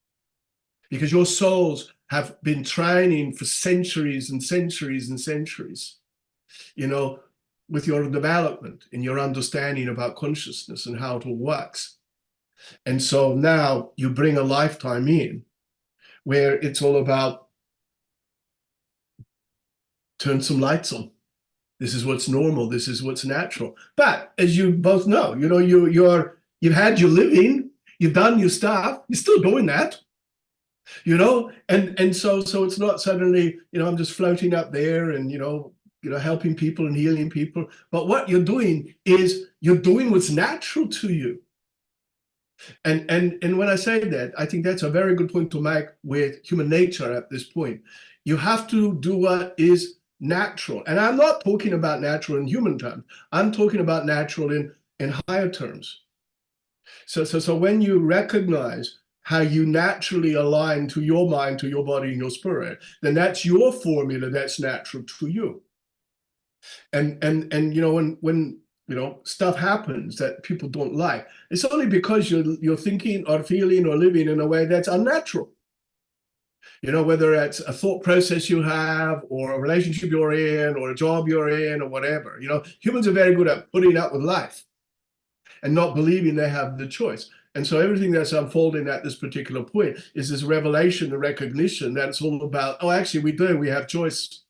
Because your souls have been training for centuries and centuries and centuries, with your development and your understanding about consciousness and how it all works. And so now you bring a lifetime in where it's all about turn some lights on. This is what's normal. This is what's natural. But as you both know, you've had your living, you've done your stuff, you're still doing that, and so it's not suddenly, I'm just floating up there and, helping people and healing people. But what you're doing is you're doing what's natural to you. And when I say that, I think that's a very good point to make with human nature at this point. You have to do what is natural. And I'm not talking about natural in human terms. I'm talking about natural in higher terms. So when you recognize how you naturally align to your mind, to your body, and your spirit, then that's your formula that's natural to you. And when stuff happens that people don't like, it's only because you're thinking or feeling or living in a way that's unnatural. Whether it's a thought process you have or a relationship you're in or a job you're in or whatever. Humans are very good at putting up with life and not believing they have the choice. And so everything that's unfolding at this particular point is this revelation and recognition that it's all about, oh, actually we have choice.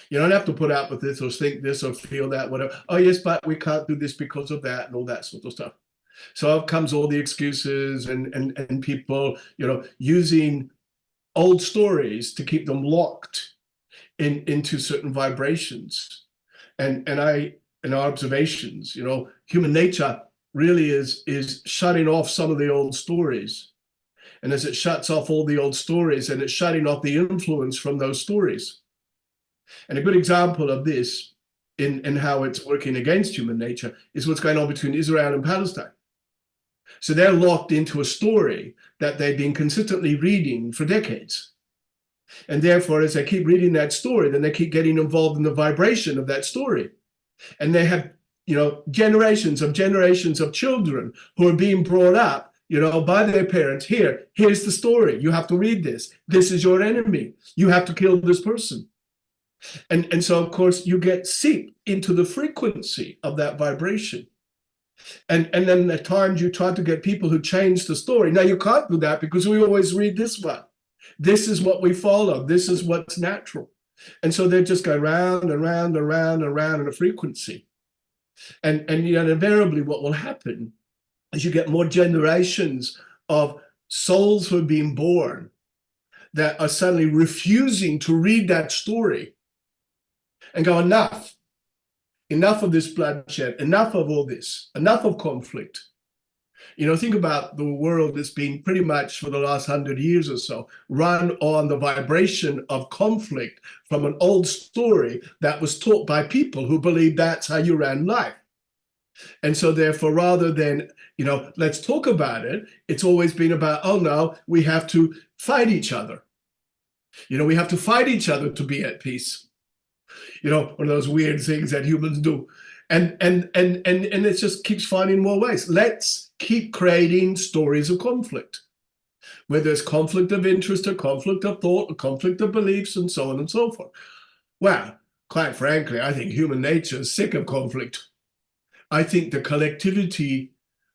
You don't have to put up with this or think this or feel that, whatever. Oh, yes, but we can't do this because of that and all that sort of stuff. So up comes all the excuses and people, using old stories to keep them locked into certain vibrations. And in our observations, human nature really is shutting off some of the old stories. And as it shuts off all the old stories, and it's shutting off the influence from those stories. And a good example of this in how it's working against human nature is what's going on between Israel and Palestine. So they're locked into a story that they've been consistently reading for decades. And therefore, as they keep reading that story, then they keep getting involved in the vibration of that story. And they have, generations of children who are being brought up, by their parents. Here's the story. You have to read this. This is your enemy. You have to kill this person. And so, of course, you get seeped into the frequency of that vibration. And then at times you try to get people who change the story. Now, you can't do that because we always read this one. This is what we follow. This is what's natural. And so they just go round and round and round and round in a frequency. And invariably what will happen is you get more generations of souls who are being born that are suddenly refusing to read that story and go, enough of this bloodshed, enough of all this, enough of conflict. Think about the world that's been pretty much for the last 100 years or so run on the vibration of conflict from an old story that was taught by people who believe that's how you ran life. And so therefore, rather than, let's talk about it, it's always been about, oh no, we have to fight each other. We have to fight each other to be at peace. One of those weird things that humans do. And it just keeps finding more ways. Let's keep creating stories of conflict, where there's conflict of interest, a conflict of thought, a conflict of beliefs, and so on and so forth. Well, quite frankly, I think human nature is sick of conflict. I think the collectivity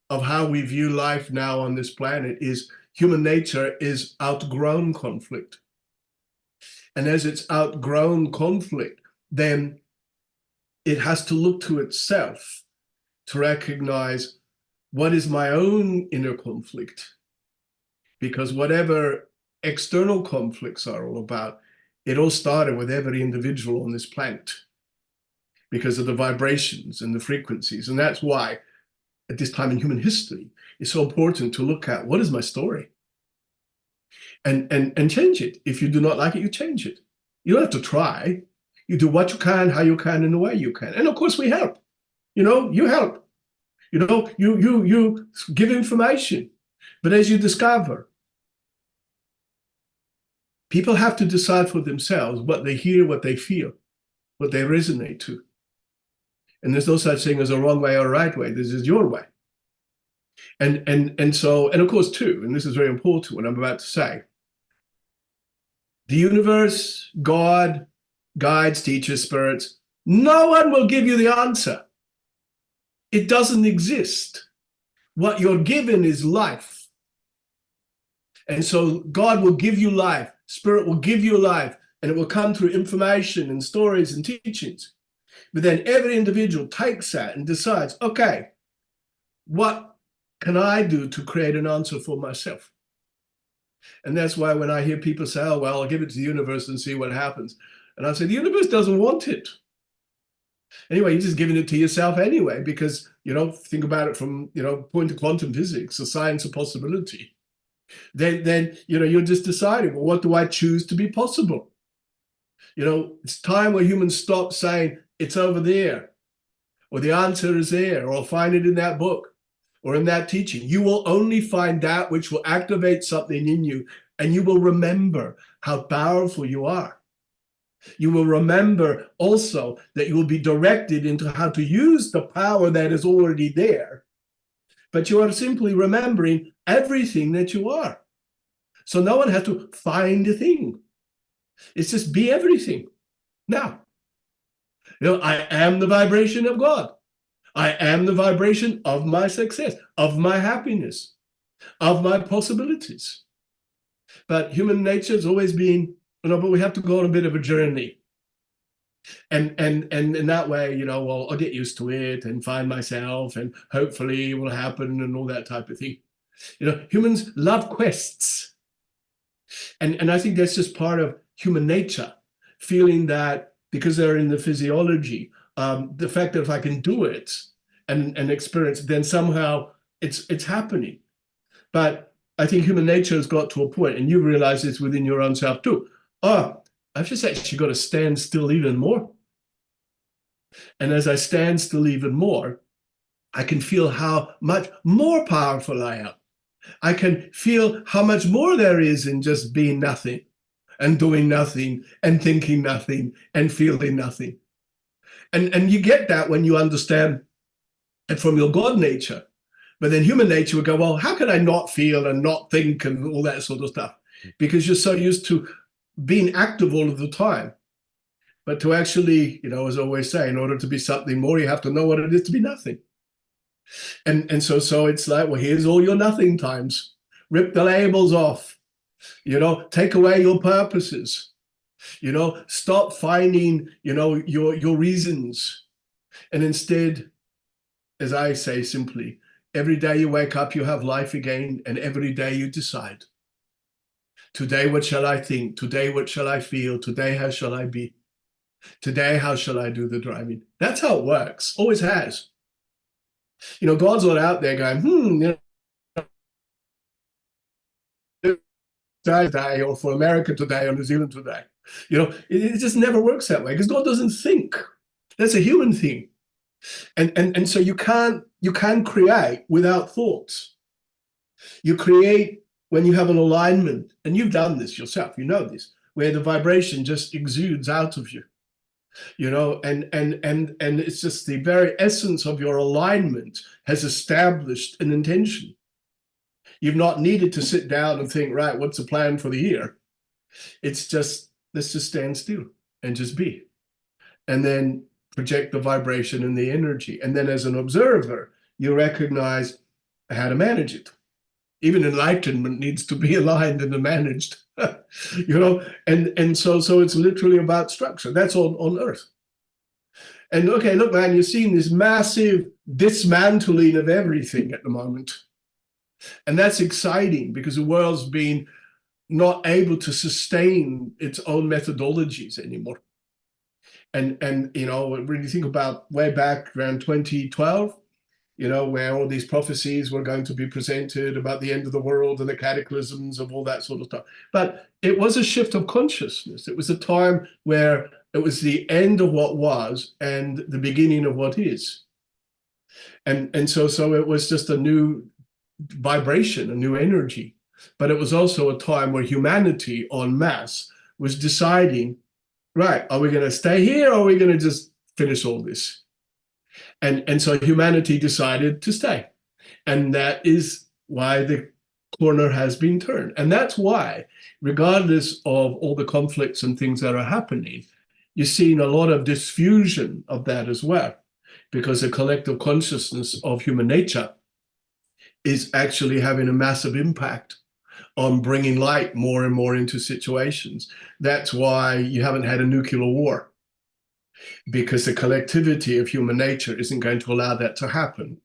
of how we view life now on this planet is human nature is outgrown conflict. And as it's outgrown conflict, then it has to look to itself to recognize what is my own inner conflict. Because whatever external conflicts are all about, it all started with every individual on this planet because of the vibrations and the frequencies. And that's why at this time in human history, it's so important to look at what is my story and change it. If you do not like it, you change it. You don't have to try. You do what you can, how you can, in the way you can. And of course we help. You help. You give information. But as you discover, people have to decide for themselves what they hear, what they feel, what they resonate to. And there's no such thing as a wrong way or a right way. This is your way. And so, and of course, too, and this is very important, what I'm about to say, the universe, God, guides, teachers, spirits, no one will give you the answer. It doesn't exist. What you're given is life. And so God will give you life. Spirit will give you life. And it will come through information and stories and teachings. But then every individual takes that and decides, okay, what can I do to create an answer for myself? And that's why when I hear people say, oh, well, I'll give it to the universe and see what happens. And I say, the universe doesn't want it. Anyway, you're just giving it to yourself anyway, because, think about it from, point of quantum physics, the science of possibility. Then you're just deciding, well, what do I choose to be possible? It's time where humans stop saying it's over there, or the answer is there, or I'll find it in that book, or in that teaching. You will only find that which will activate something in you, and you will remember how powerful you are. You will remember also that you will be directed into how to use the power that is already there. But you are simply remembering everything that you are. So no one has to find a thing. It's just be everything. Now, I am the vibration of God. I am the vibration of my success, of my happiness, of my possibilities. But human nature has always been, but we have to go on a bit of a journey. And in that way, well, I'll get used to it and find myself and hopefully it will happen and all that type of thing. Humans love quests. And I think that's just part of human nature, feeling that because they're in the physiology, the fact that if I can do it and experience it, then somehow it's happening. But I think human nature has got to a point, and you realize this within your own self too. Oh, I've just actually got to stand still even more. And as I stand still even more, I can feel how much more powerful I am. I can feel how much more there is in just being nothing and doing nothing and thinking nothing and feeling nothing. And you get that when you understand it from your God nature. But then human nature would go, well, how can I not feel and not think and all that sort of stuff? Because you're so used to being active all of the time. But to actually, as I always say, in order to be something more, you have to know what it is to be nothing. And so it's like, well, here's all your nothing times. Rip the labels off. Take away your purposes. Stop finding, your reasons. And instead, as I say simply, every day you wake up, you have life again, and every day you decide. Today, what shall I think? Today, what shall I feel? Today, how shall I be? Today, how shall I do the driving? That's how it works. Always has. God's not out there going, today, or for America today, or New Zealand today. It just never works that way because God doesn't think. That's a human thing. And so you can create without thoughts. You create when you have an alignment, and you've done this yourself, you know this, where the vibration just exudes out of you. and it's just the very essence of your alignment has established an intention. You've not needed to sit down and think, right, what's the plan for the year? It's just, let's just stand still and just be. And then project the vibration and the energy. And then as an observer, you recognize how to manage it. Even enlightenment needs to be aligned and managed, and so it's literally about structure. That's on Earth. And okay, look, man, you're seeing this massive dismantling of everything at the moment. And that's exciting because the world's been not able to sustain its own methodologies anymore. And when you think about way back around 2012, where all these prophecies were going to be presented about the end of the world and the cataclysms of all that sort of stuff. But it was a shift of consciousness. It was a time where it was the end of what was and the beginning of what is. And so it was just a new vibration, a new energy. But it was also a time where humanity en masse was deciding, right, are we going to stay here or are we going to just finish all this? And so humanity decided to stay. And that is why the corner has been turned. And that's why, regardless of all the conflicts and things that are happening, you're seeing a lot of diffusion of that as well, because the collective consciousness of human nature is actually having a massive impact on bringing light more and more into situations. That's why you haven't had a nuclear war, because the collectivity of human nature isn't going to allow that to happen.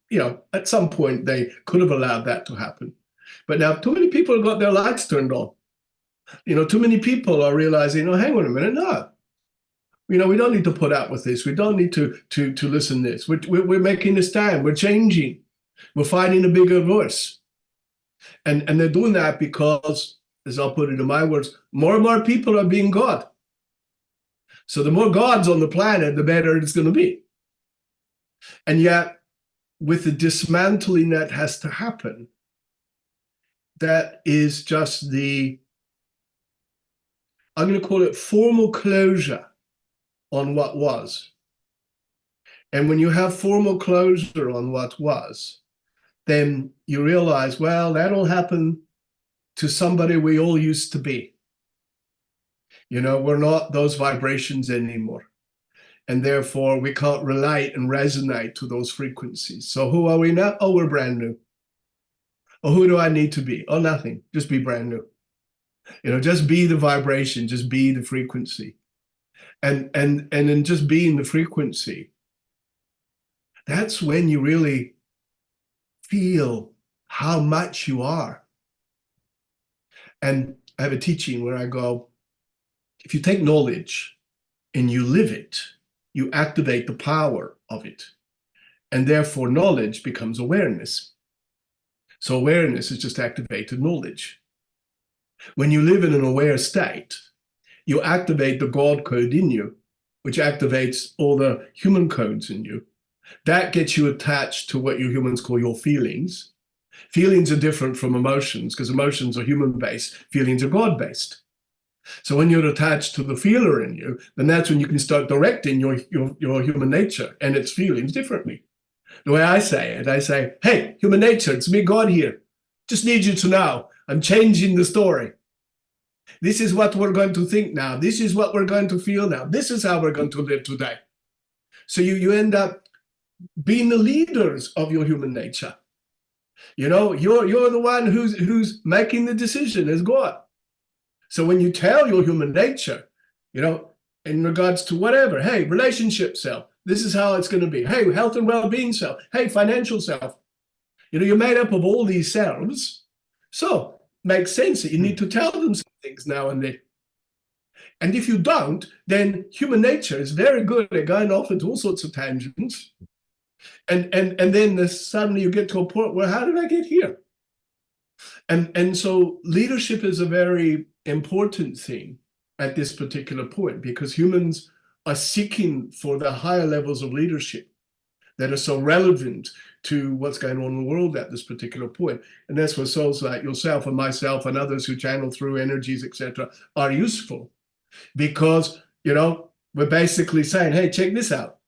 At some point they could have allowed that to happen. But now too many people have got their lights turned on. Too many people are realizing, oh, hang on a minute, no. We don't need to put up with this. We don't need to listen to this. We're making a stand. We're changing. We're finding a bigger voice. And they're doing that because, as I'll put it in my words, more and more people are being God. So the more gods on the planet, the better it's going to be. And yet, with the dismantling that has to happen, that is just I'm going to call it formal closure on what was. And when you have formal closure on what was, then you realize, well, that'll happen to somebody we all used to be. We're not those vibrations anymore. And therefore, we can't relate and resonate to those frequencies. So who are we now? Oh, we're brand new. Oh, who do I need to be? Oh, nothing. Just be brand new. Just be the vibration. Just be the frequency. And in just being the frequency, that's when you really feel how much you are. And I have a teaching where I go, if you take knowledge and you live it, you activate the power of it. And therefore, knowledge becomes awareness. So awareness is just activated knowledge. When you live in an aware state, you activate the God code in you, which activates all the human codes in you. That gets you attached to what you humans call your feelings. Feelings are different from emotions because emotions are human-based, feelings are God-based. So when you're attached to the feeler in you, then that's when you can start directing your human nature and its feelings differently. The way I say, hey, human nature, it's me, God here. Just need you to know I'm changing the story. This is what we're going to think now. This is what we're going to feel now. This is how we're going to live today. So you end up being the leaders of your human nature. You're the one who's making the decision as God. So when you tell your human nature, in regards to whatever, hey, relationship self, this is how it's going to be. Hey, health and well-being self. Hey, financial self. You're made up of all these selves. So makes sense that you need to tell them some things now and then. And if you don't, then human nature is very good at going off into all sorts of tangents. And then suddenly you get to a point where, how did I get here? And so leadership is a very important thing at this particular point, because humans are seeking for the higher levels of leadership that are so relevant to what's going on in the world at this particular point. And that's where souls like yourself and myself and others who channel through energies, etc., are useful. Because, We're basically saying, hey, check this out.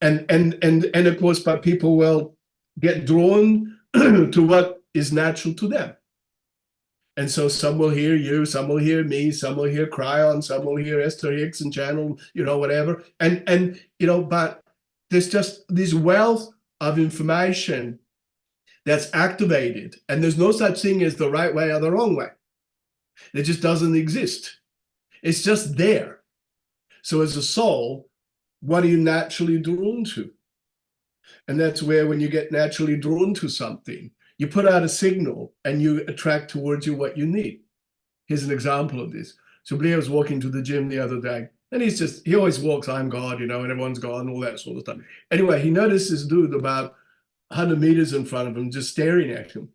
And of course, but people will get drawn to what is natural to them. And so some will hear you, some will hear me, some will hear Cryon, some will hear Esther Hicks and Channel, whatever. And but there's just this wealth of information that's activated, and there's no such thing as the right way or the wrong way. It just doesn't exist. It's just there. So as a soul, what are you naturally drawn to? And that's where, when you get naturally drawn to something, you put out a signal and you attract towards you what you need. Here's an example of this. So Blair was walking to the gym the other day, and he always walks, I'm God, and everyone's gone, all that sort of stuff. Anyway, he noticed this dude about 100 meters in front of him just staring at him.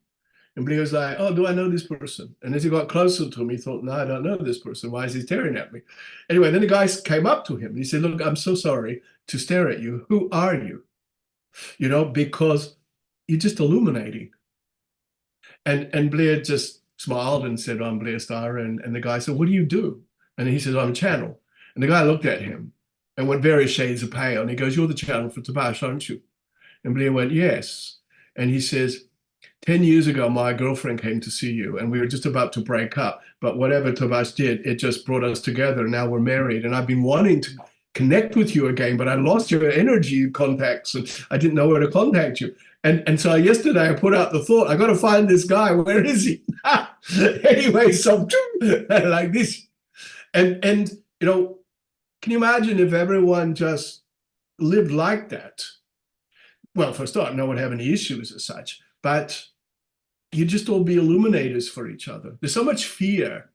And Blair was like, oh, do I know this person? And as he got closer to him, he thought, no, I don't know this person. Why is he staring at me? Anyway, then the guy came up to him and he said, look, I'm so sorry to stare at you. Who are you? Because you're just illuminating. And Blair just smiled and said, I'm Blair Styra. And the guy said, what do you do? And he said, I'm a channel. And the guy looked at him and went various shades of pale. And he goes, you're the channel for Tabash, aren't you? And Blair went, yes. And he says, 10 years ago, my girlfriend came to see you, and we were just about to break up. But whatever Tabash did, it just brought us together. And now we're married. And I've been wanting to connect with you again, but I lost your energy contacts, and I didn't know where to contact you. And so yesterday I put out the thought, I got to find this guy. Where is he? Anyway, so like this. And can you imagine if everyone just lived like that? Well, for a start, no one would have any issues as such, but you just all be illuminators for each other. There's so much fear,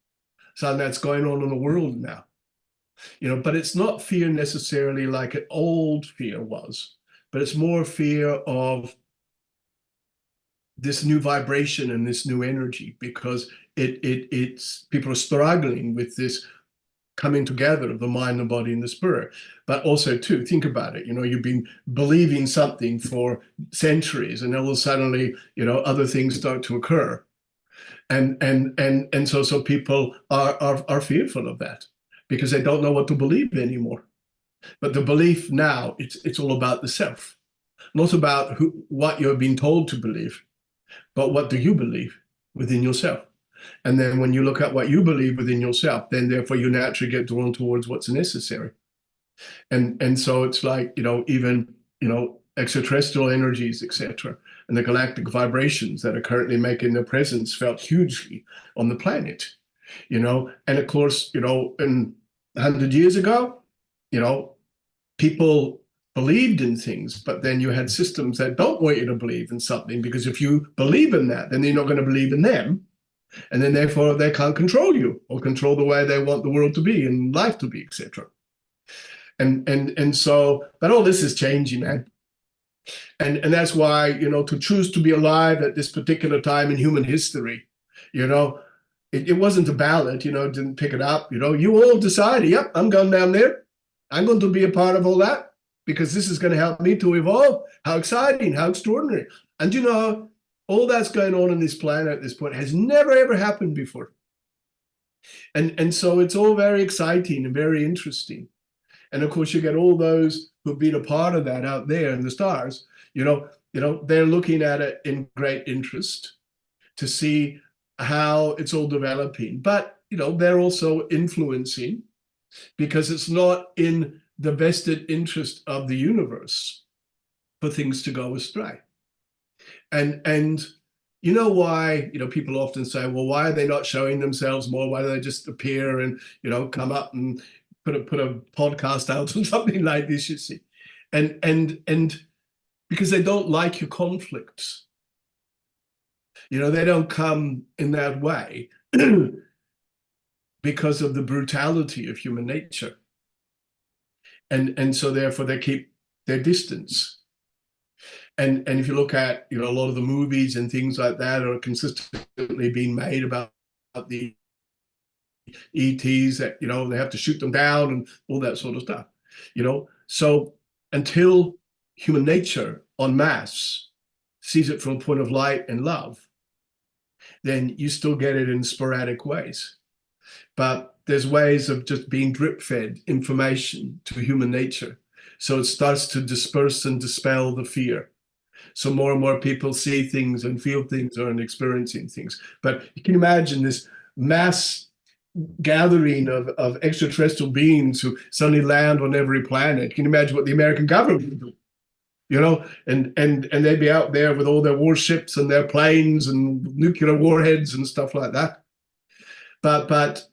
son, that's going on in the world now. But it's not fear necessarily like an old fear was, but it's more fear of this new vibration and this new energy, because it's people are struggling with this coming together of the mind, the body, and the spirit. But also, too, think about it. You've been believing something for centuries, and then suddenly, other things start to occur, and so people are fearful of that because they don't know what to believe anymore. But the belief now, it's all about the self, not about what you're being told to believe, but what do you believe within yourself. And then when you look at what you believe within yourself, then therefore you naturally get drawn towards what's necessary. And so it's like, even, extraterrestrial energies, etc., and the galactic vibrations that are currently making their presence felt hugely on the planet, and of course, in 100 years ago, people believed in things, but then you had systems that don't want you to believe in something, because if you believe in that, then you're not going to believe in them. And then therefore they can't control you or control the way they want the world to be and life to be, etc. And so, but all this is changing, man. And that's why, to choose to be alive at this particular time in human history, it wasn't a ballot, didn't pick it up, you all decided, yep, I'm going down there. I'm going to be a part of all that because this is going to help me to evolve. How exciting, how extraordinary. And all that's going on in this planet at this point has never, ever happened before. And so it's all very exciting and very interesting. And of course, you get all those who've been a part of that out there in the stars, they're looking at it in great interest to see how it's all developing. But, they're also influencing, because it's not in the vested interest of the universe for things to go astray. And you know why, people often say, well, why are they not showing themselves more? Why do they just appear and, come up and put a podcast out or something like this, you see? And because they don't like your conflicts. They don't come in that way because of the brutality of human nature. And so therefore they keep their distance. And if you look at, a lot of the movies and things like that are consistently being made about the ETs that, they have to shoot them down and all that sort of stuff, So until human nature en masse sees it from a point of light and love, then you still get it in sporadic ways. But there's ways of just being drip fed information to human nature. So it starts to disperse and dispel the fear. So more and more people see things and feel things and experiencing things. But you can imagine this mass gathering of extraterrestrial beings who suddenly land on every planet. Can you imagine what the American government would do? You know, and they'd be out there with all their warships and their planes and nuclear warheads and stuff like that. But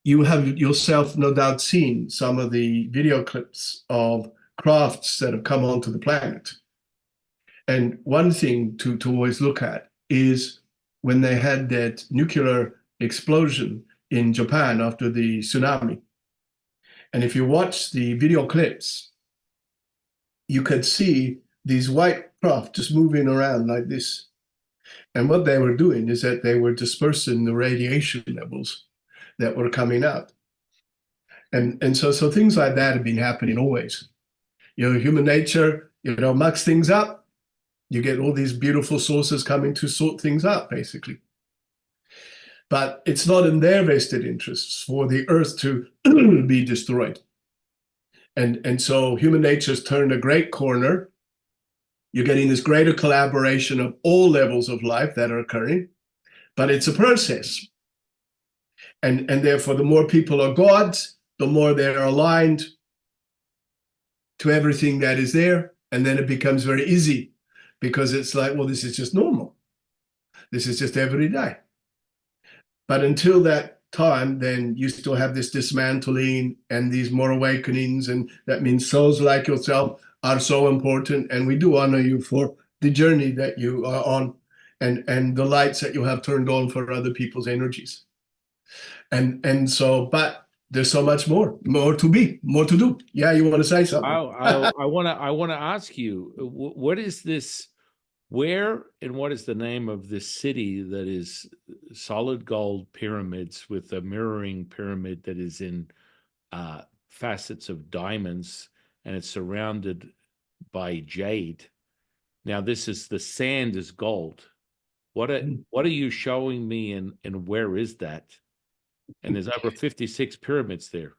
you have yourself no doubt seen some of the video clips of crafts that have come onto the planet. And one thing to always look at is when they had that nuclear explosion in Japan after the tsunami. And if you watch the video clips, you could see these white craft just moving around like this. And what they were doing is that they were dispersing the radiation levels that were coming out. And so things like that have been happening always. You know, human nature, you know, mucks things up. You get all these beautiful sources coming to sort things out, basically. But it's not in their vested interests for the earth to be destroyed. And so human nature's turned a great corner. You're getting this greater collaboration of all levels of life that are occurring, but it's a process. And therefore, the more people are gods, the more they're aligned to everything that is there. And then it becomes very easy because it's like, well, this is just normal. This is just every day. But until that time, then you still have this dismantling and these more awakenings. And that means souls like yourself are so important. And we do honor you for the journey that you are on and the lights that you have turned on for other people's energies. And so, but there's so much more to be, more to do. Yeah, you want to say something? I want to ask you, what is this? Where and what is the name of this city that is solid gold pyramids with a mirroring pyramid that is in facets of diamonds and it's surrounded by jade? Now, this is the sand is gold. What are you showing me and where is that? And there's over 56 pyramids there.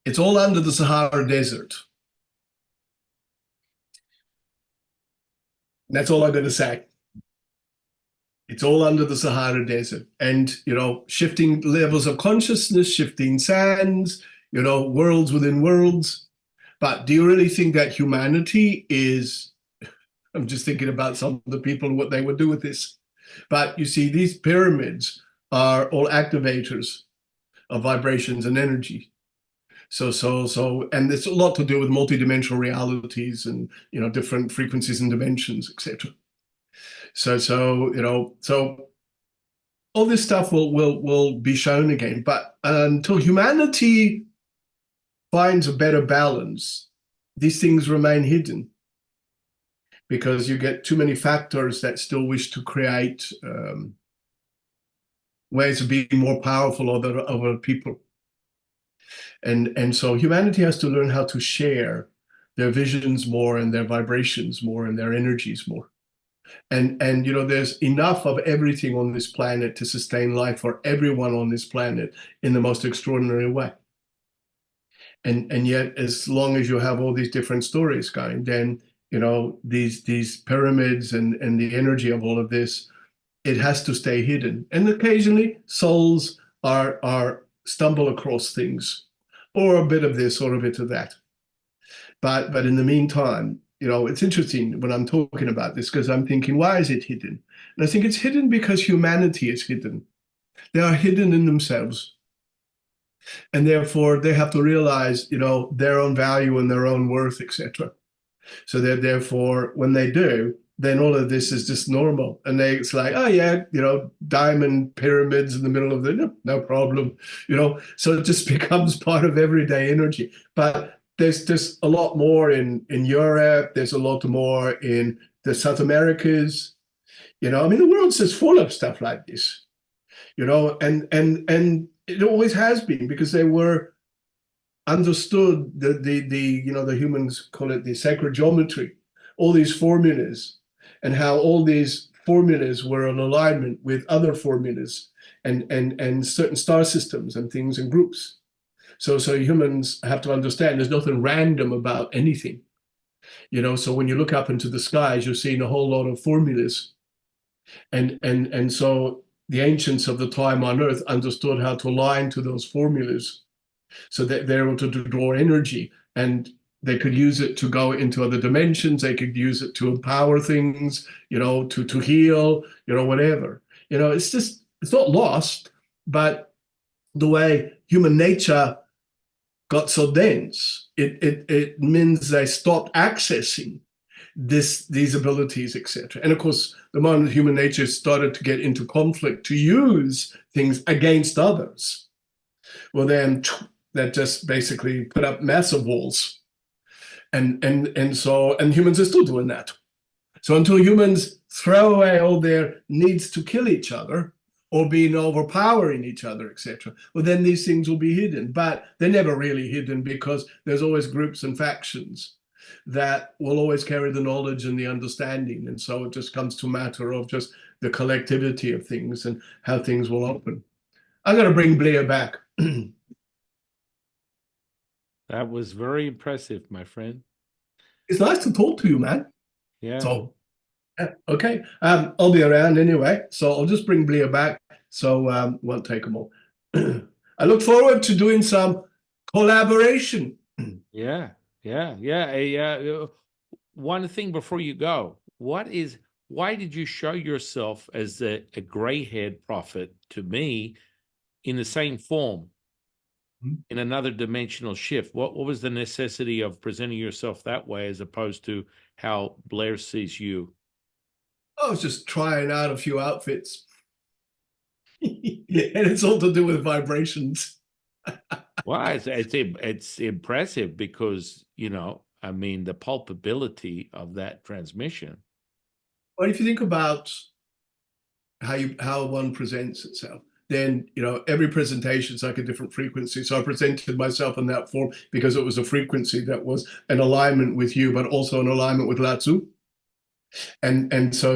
It's all under the Sahara Desert. That's all I'm going to say. It's all under the Sahara Desert. And, you know, shifting levels of consciousness, shifting sands, you know, worlds within worlds. But do you really think that humanity is, I'm just thinking about some of the people and what they would do with this. But you see, these pyramids are all activators of vibrations and energy. So, and there's a lot to do with multidimensional realities and, you know, different frequencies and dimensions, etc. So, you know, so all this stuff will be shown again. But until humanity finds a better balance, these things remain hidden because you get too many factors that still wish to create ways of being more powerful over people. And so humanity has to learn how to share their visions more and their vibrations more and their energies more. And you know, there's enough of everything on this planet to sustain life for everyone on this planet in the most extraordinary way. And yet, as long as you have all these different stories going, then you know these pyramids and the energy of all of this, it has to stay hidden. And occasionally, souls are stumble across things, or a bit of this or a bit of that. But in the meantime, you know, it's interesting when I'm talking about this because I'm thinking, why is it hidden? And I think it's hidden because humanity is hidden. They are hidden in themselves. And therefore they have to realize, you know, their own value and their own worth, etc. So that therefore, when they do, then all of this is just normal. And it's like, oh yeah, you know, diamond pyramids in the middle of the, no problem, you know. So it just becomes part of everyday energy. But there's a lot more in Europe. There's a lot more in the South Americas. You know, I mean, the world's just full of stuff like this. You know, and it always has been because they were understood the you know, the humans call it the sacred geometry, all these formulas, and how all these formulas were in alignment with other formulas and certain star systems and things and groups. So humans have to understand there's nothing random about anything. So when you look up into the skies, you're seeing a whole lot of formulas. And so the ancients of the time on Earth understood how to align to those formulas so that they're able to draw energy, and they could use it to go into other dimensions. They could use it to empower things, to heal, whatever. It's not lost, but the way human nature got so dense, it means they stopped accessing these abilities, etc. And of course, the moment human nature started to get into conflict to use things against others, well, then that just basically put up massive walls. And humans are still doing that. So until humans throw away all their needs to kill each other or being overpowering each other, etc., well, then these things will be hidden. But they're never really hidden because there's always groups and factions that will always carry the knowledge and the understanding. And so it just comes to a matter of just the collectivity of things and how things will open. I'm going to bring Blair back. That was very impressive, my friend. It's nice to talk to you, man. Yeah. So, okay. I'll be around anyway. So I'll just bring Blair back. So won't take them all. I look forward to doing some collaboration. Yeah. One thing before you go, why did you show yourself as a gray-haired prophet to me in the same form, in another dimensional shift? What was the necessity of presenting yourself that way as opposed to how Blair sees you? I was just trying out a few outfits. And it's all to do with vibrations. Well, it's impressive because, I mean, the pulpability of that transmission. But if you think about how one presents itself, then every presentation is like a different frequency. So I presented myself in that form because it was a frequency that was an alignment with you, but also an alignment with Latsu. And so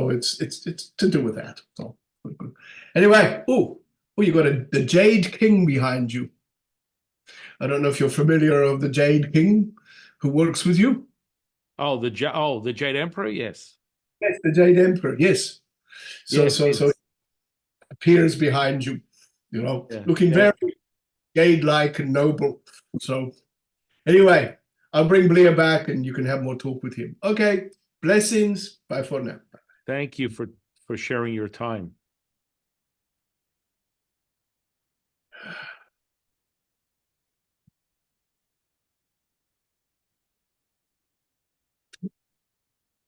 it's to do with that. So anyway, you got the Jade King behind you. I don't know if you're familiar with the Jade King who works with you. Oh, the Jade Emperor, yes. Yes, the Jade Emperor. Yes. So Yes, so appears behind you, looking very jade-like and noble. So anyway, I'll bring Blair back and you can have more talk with him. Okay. Blessings. Bye for now. Thank you for sharing your time.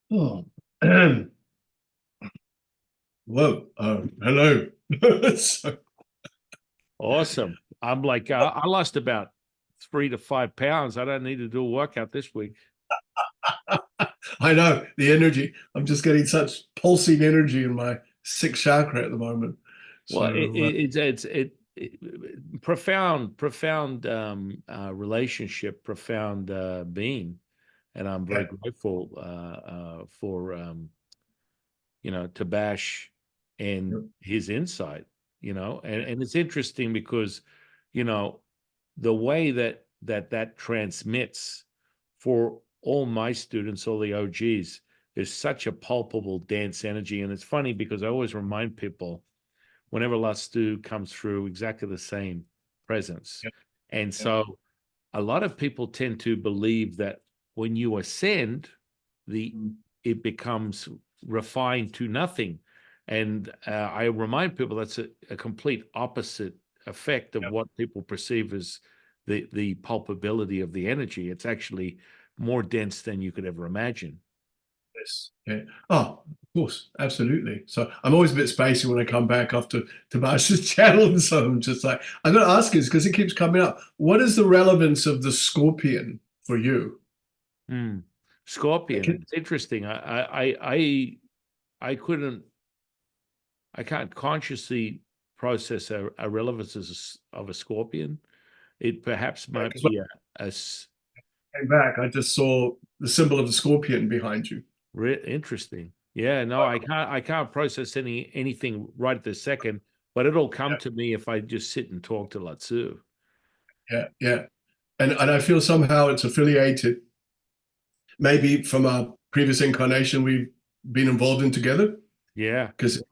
Oh. Whoa. Hello. So, Awesome. I'm like, I lost about 3 to 5 pounds. I don't need to do a workout this week. I know the energy. I'm just getting such pulsing energy in my sixth chakra at the moment. Well, So, it's profound relationship, profound being, and I'm very grateful for Tabash and his insight. And it's interesting because the way that transmits for all my students, all the OGs, there's such a palpable dense energy. And it's funny because I always remind people whenever Lastu comes through, exactly the same presence. And so a lot of people tend to believe that when you ascend, it becomes refined to nothing. And I remind people that's a complete opposite effect of what people perceive as the pulpability of the energy. It's actually more dense than you could ever imagine. yes. Yeah. Oh, of course, absolutely. So I'm always a bit spacey when I come back after Tabash's channel, and so I'm just like, I'm going to ask this because it keeps coming up. What is the relevance of the scorpion for you? Scorpion. It's interesting. I couldn't. I can't consciously process a relevance of a scorpion. It perhaps might be Came back, I just saw the symbol of the scorpion behind you. interesting. Yeah, no, I can't process anything right this second, but it'll come Yeah, to me if I just sit and talk to Latsu. yeah, yeah. And I feel somehow it's affiliated, maybe from a previous incarnation we've been involved in together, Yeah. because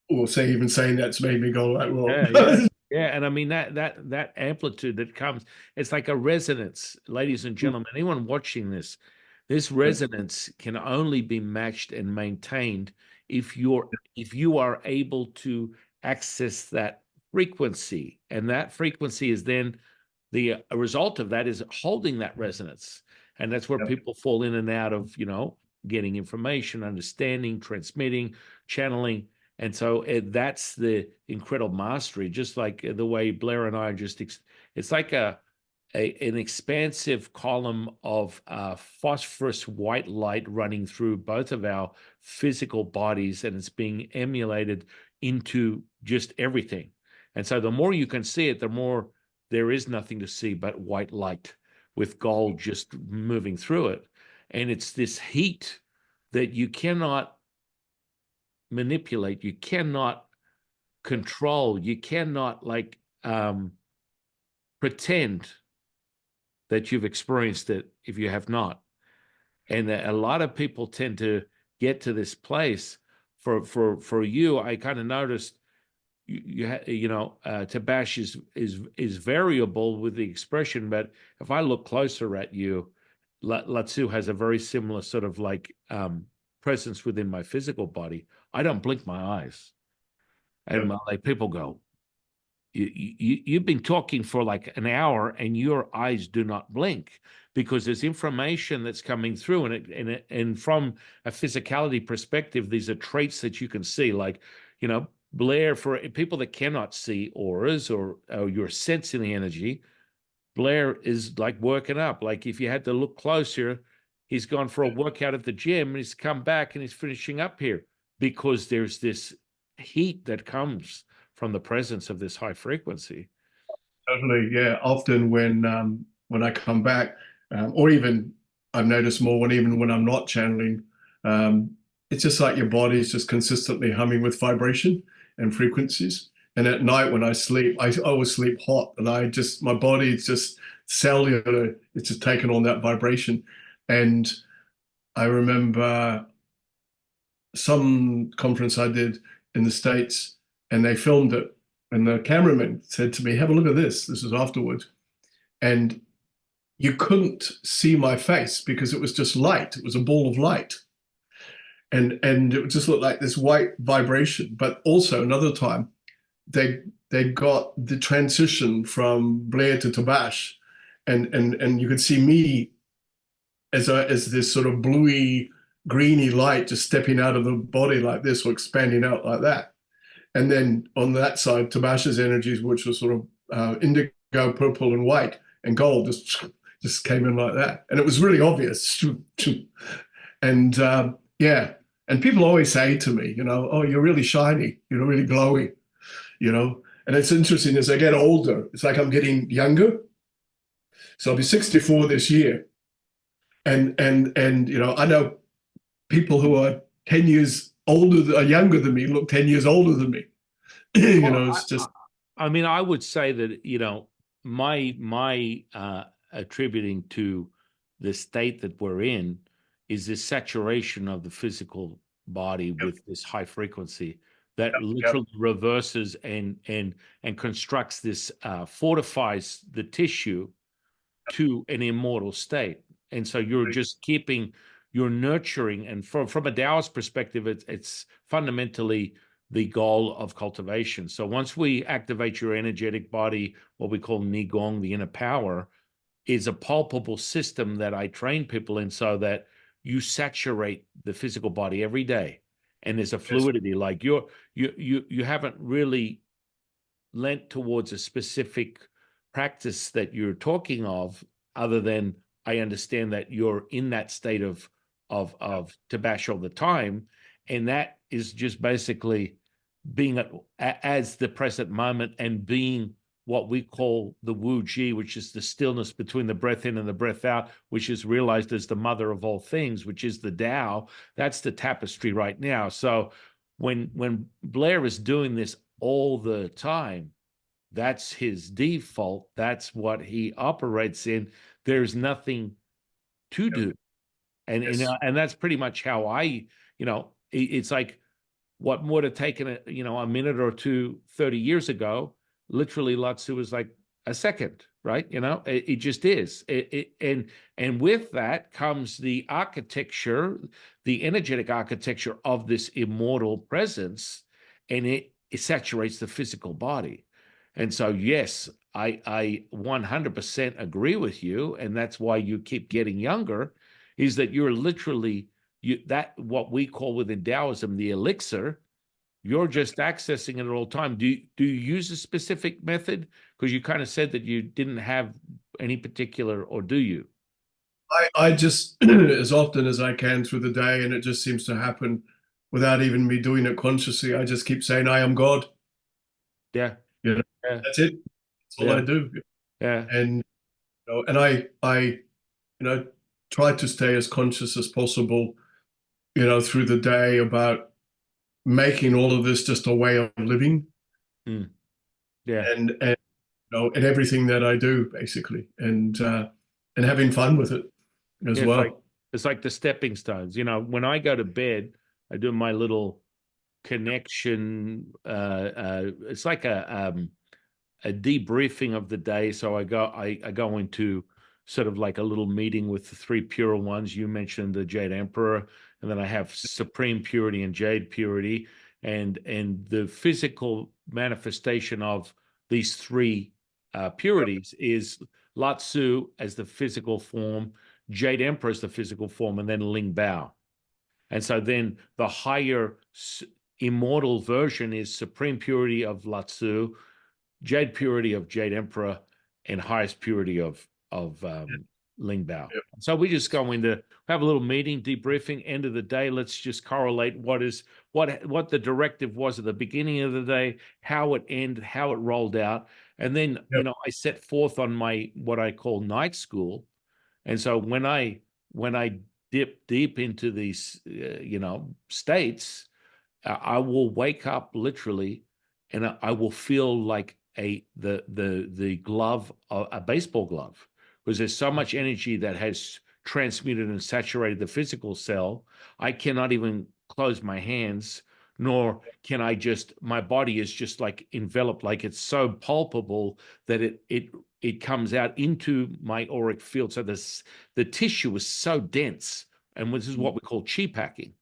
or say even saying that's made me go like, well, Yeah, yeah, yeah. And I mean that amplitude that comes, it's like a resonance, ladies and gentlemen. Anyone watching this resonance can only be matched and maintained if you are able to access that frequency. And that frequency is then the a result of that is holding that resonance. And that's where yeah, people fall in and out of, getting information, understanding, transmitting, channeling. And so that's the incredible mastery, just like the way Blair and I it's like an expansive column of phosphorus white light running through both of our physical bodies, and it's being emulated into just everything. And so the more you can see it, the more there is nothing to see but white light with gold just moving through it. And it's this heat that you cannot manipulate, you cannot control, you cannot pretend that you've experienced it if you have not. And a lot of people tend to get to this place. For you, I kind of noticed Tabash is variable with the expression, but if I look closer at you, Latsu has a very similar sort of presence within my physical body. I don't blink my eyes, yeah, and people go, you've been talking for like an hour and your eyes do not blink because there's information that's coming through, and from a physicality perspective, these are traits that you can see, like, Blair, for people that cannot see auras or you're sensing the energy, Blair is like working up. Like if you had to look closer, he's gone for a workout at the gym and he's come back and he's finishing up here because there's this heat that comes from the presence of this high frequency. totally. Yeah. Often when I come back, or even I've noticed more when even when I'm not channeling, um, it's just like your body is just consistently humming with vibration and frequencies. And at night when I sleep, I always sleep hot, and my body is just cellular. It's just taken on that vibration. And I remember some conference I did in the States, and they filmed it. And the cameraman said to me, "Have a look at this." This was afterwards. And you couldn't see my face because it was just light. It was a ball of light. And it just looked like this white vibration. But also another time, they got the transition from Blair to Tabash. And you could see me as this sort of bluey, greeny light just stepping out of the body like this or expanding out like that. And then on that side, Tabash's energies, which was sort of indigo, purple, and white, and gold, just came in like that, and it was really obvious. And yeah, and people always say to me, "Oh, you're really shiny, you're really glowy," you know. And it's interesting as I get older, it's like I'm getting younger. So I'll be 64 this year, and I know people who are 10 years older, younger than me, look 10 years older than me. Well, It's just I mean, I would say that, my attributing to the state that we're in is this saturation of the physical body yep, with this high frequency that yep, yep, literally reverses and constructs this fortifies the tissue to an immortal state. And so you're nurturing, and from a Taoist perspective, it's fundamentally the goal of cultivation. So once we activate your energetic body, what we call Nigong, the inner power, is a palpable system that I train people in so that you saturate the physical body every day. And there's a yes, fluidity, like you haven't really lent towards a specific practice that you're talking of, other than I understand that you're in that state of tabash all the time, and that is just basically being as the present moment and being what we call the Wu Ji, which is the stillness between the breath in and the breath out, which is realized as the mother of all things, which is the Tao. That's the tapestry right now. So when Blair is doing this all the time, that's his default. That's what he operates in. There's nothing to do. Yes. And that's pretty much how it's like what would have taken a minute or two 30 years ago, literally Latsu was like a second, right? It just is. And with that comes the architecture, the energetic architecture of this immortal presence, and it saturates the physical body. And so, yes, I 100% agree with you, and that's why you keep getting younger, is that you're literally that what we call within Taoism the elixir. You're just accessing it at all time. Do you use a specific method? Because you kind of said that you didn't have any particular, or do you? I just as often as I can through the day, and it just seems to happen without even me doing it consciously. I just keep saying, "I am God." Yeah, You know, yeah, that's it. That's all I yeah, do. yeah. And and I try to stay as conscious as possible, through the day about making all of this just a way of living, Mm, yeah. and in everything that I do, basically, and having fun with it as Yeah, well. it's like the stepping stones. When I go to bed, I do my little connection. It's like a debriefing of the day. So I go into sort of like a little meeting with the three pure ones. You mentioned the Jade Emperor, and then I have Supreme Purity and Jade Purity, and the physical manifestation of these three purities is Latsu as the physical form, Jade Emperor as the physical form, and then Ling Bao. And so then the higher immortal version is Supreme Purity of Latsu, Jade purity of Jade Emperor, and highest purity of Ling Bao. Yeah, So we just go into have a little meeting, debriefing, end of the day. Let's just correlate what the directive was at the beginning of the day, how it ended, how it rolled out, and then yeah, I set forth on my what I call night school. And so when I dip deep into these states, I will wake up literally, and I will feel like the glove, a baseball glove, because there's so much energy that has transmuted and saturated the physical cell. I cannot even close my hands, nor can I my body is just like enveloped, like it's so palpable that it comes out into my auric field. So the tissue is so dense, and this is what we call chi packing.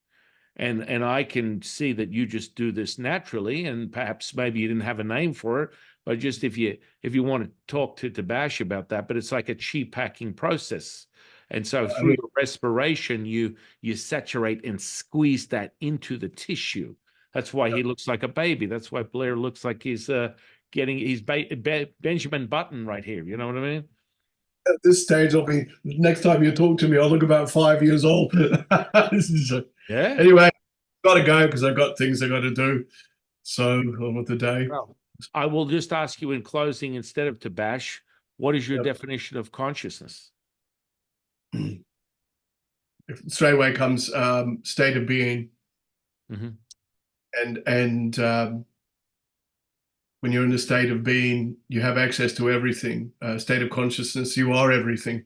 And I can see that you just do this naturally, and perhaps maybe you didn't have a name for it, but just if you want to talk to Tabash about that, but it's like a chi packing process. And so I through mean, your respiration, you saturate and squeeze that into the tissue. That's why he looks like a baby. That's why Blair looks like he's Benjamin Button right here. You know what I mean? at this stage, I'll be next time you talk to me, I'll look about 5 years old. Yeah. Anyway, got to go because I've got things I got to do. So on with the day. Well, I will just ask you in closing, instead of Tabash, what is your Yep. definition of consciousness? Straight away comes state of being, Hmm. and when you're in a state of being, you have access to everything. State of consciousness, you are everything.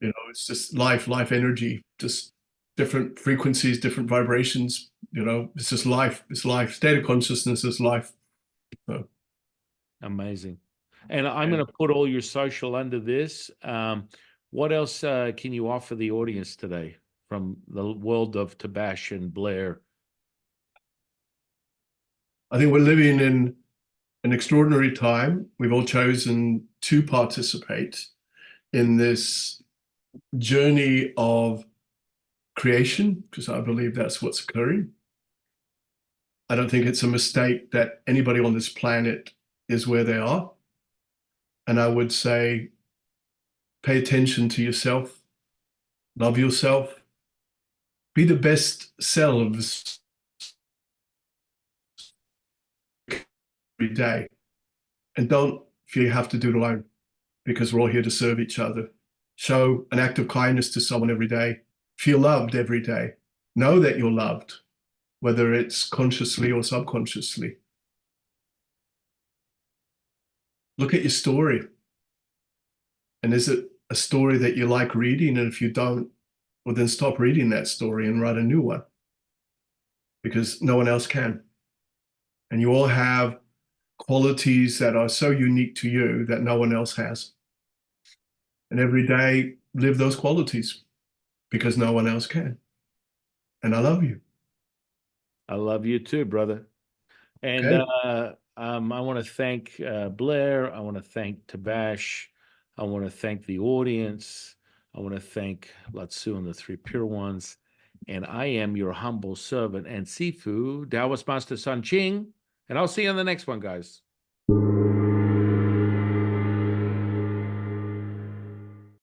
It's just life energy, just different frequencies, different vibrations. It's just life. It's life. State of consciousness is life. So, Amazing. And I'm and going to put all your social under this. What else can you offer the audience today from the world of Tabash and Blair? I think we're living in an extraordinary time. We've all chosen to participate in this journey of creation because I believe that's what's occurring. I don't think it's a mistake that anybody on this planet is where they are. And I would say, pay attention to yourself, love yourself, be the best selves every day. And don't feel you have to do it alone, because we're all here to serve each other. Show an act of kindness to someone every day. Feel loved every day. Know that you're loved, whether it's consciously or subconsciously. Look at your story. And is it a story that you like reading? And if you don't, well, then stop reading that story and write a new one, because no one else can. And you all have qualities that are so unique to you that no one else has. And every day, live those qualities, because no one else can. And I love you. I love you too, brother. And Okay. I want to thank Blair. I want to thank Tabash. I want to thank the audience. I want to thank Latsu and the Three Pure Ones. And I am your humble servant and Sifu, Taoist Master San Qing. And I'll see you on the next one, guys.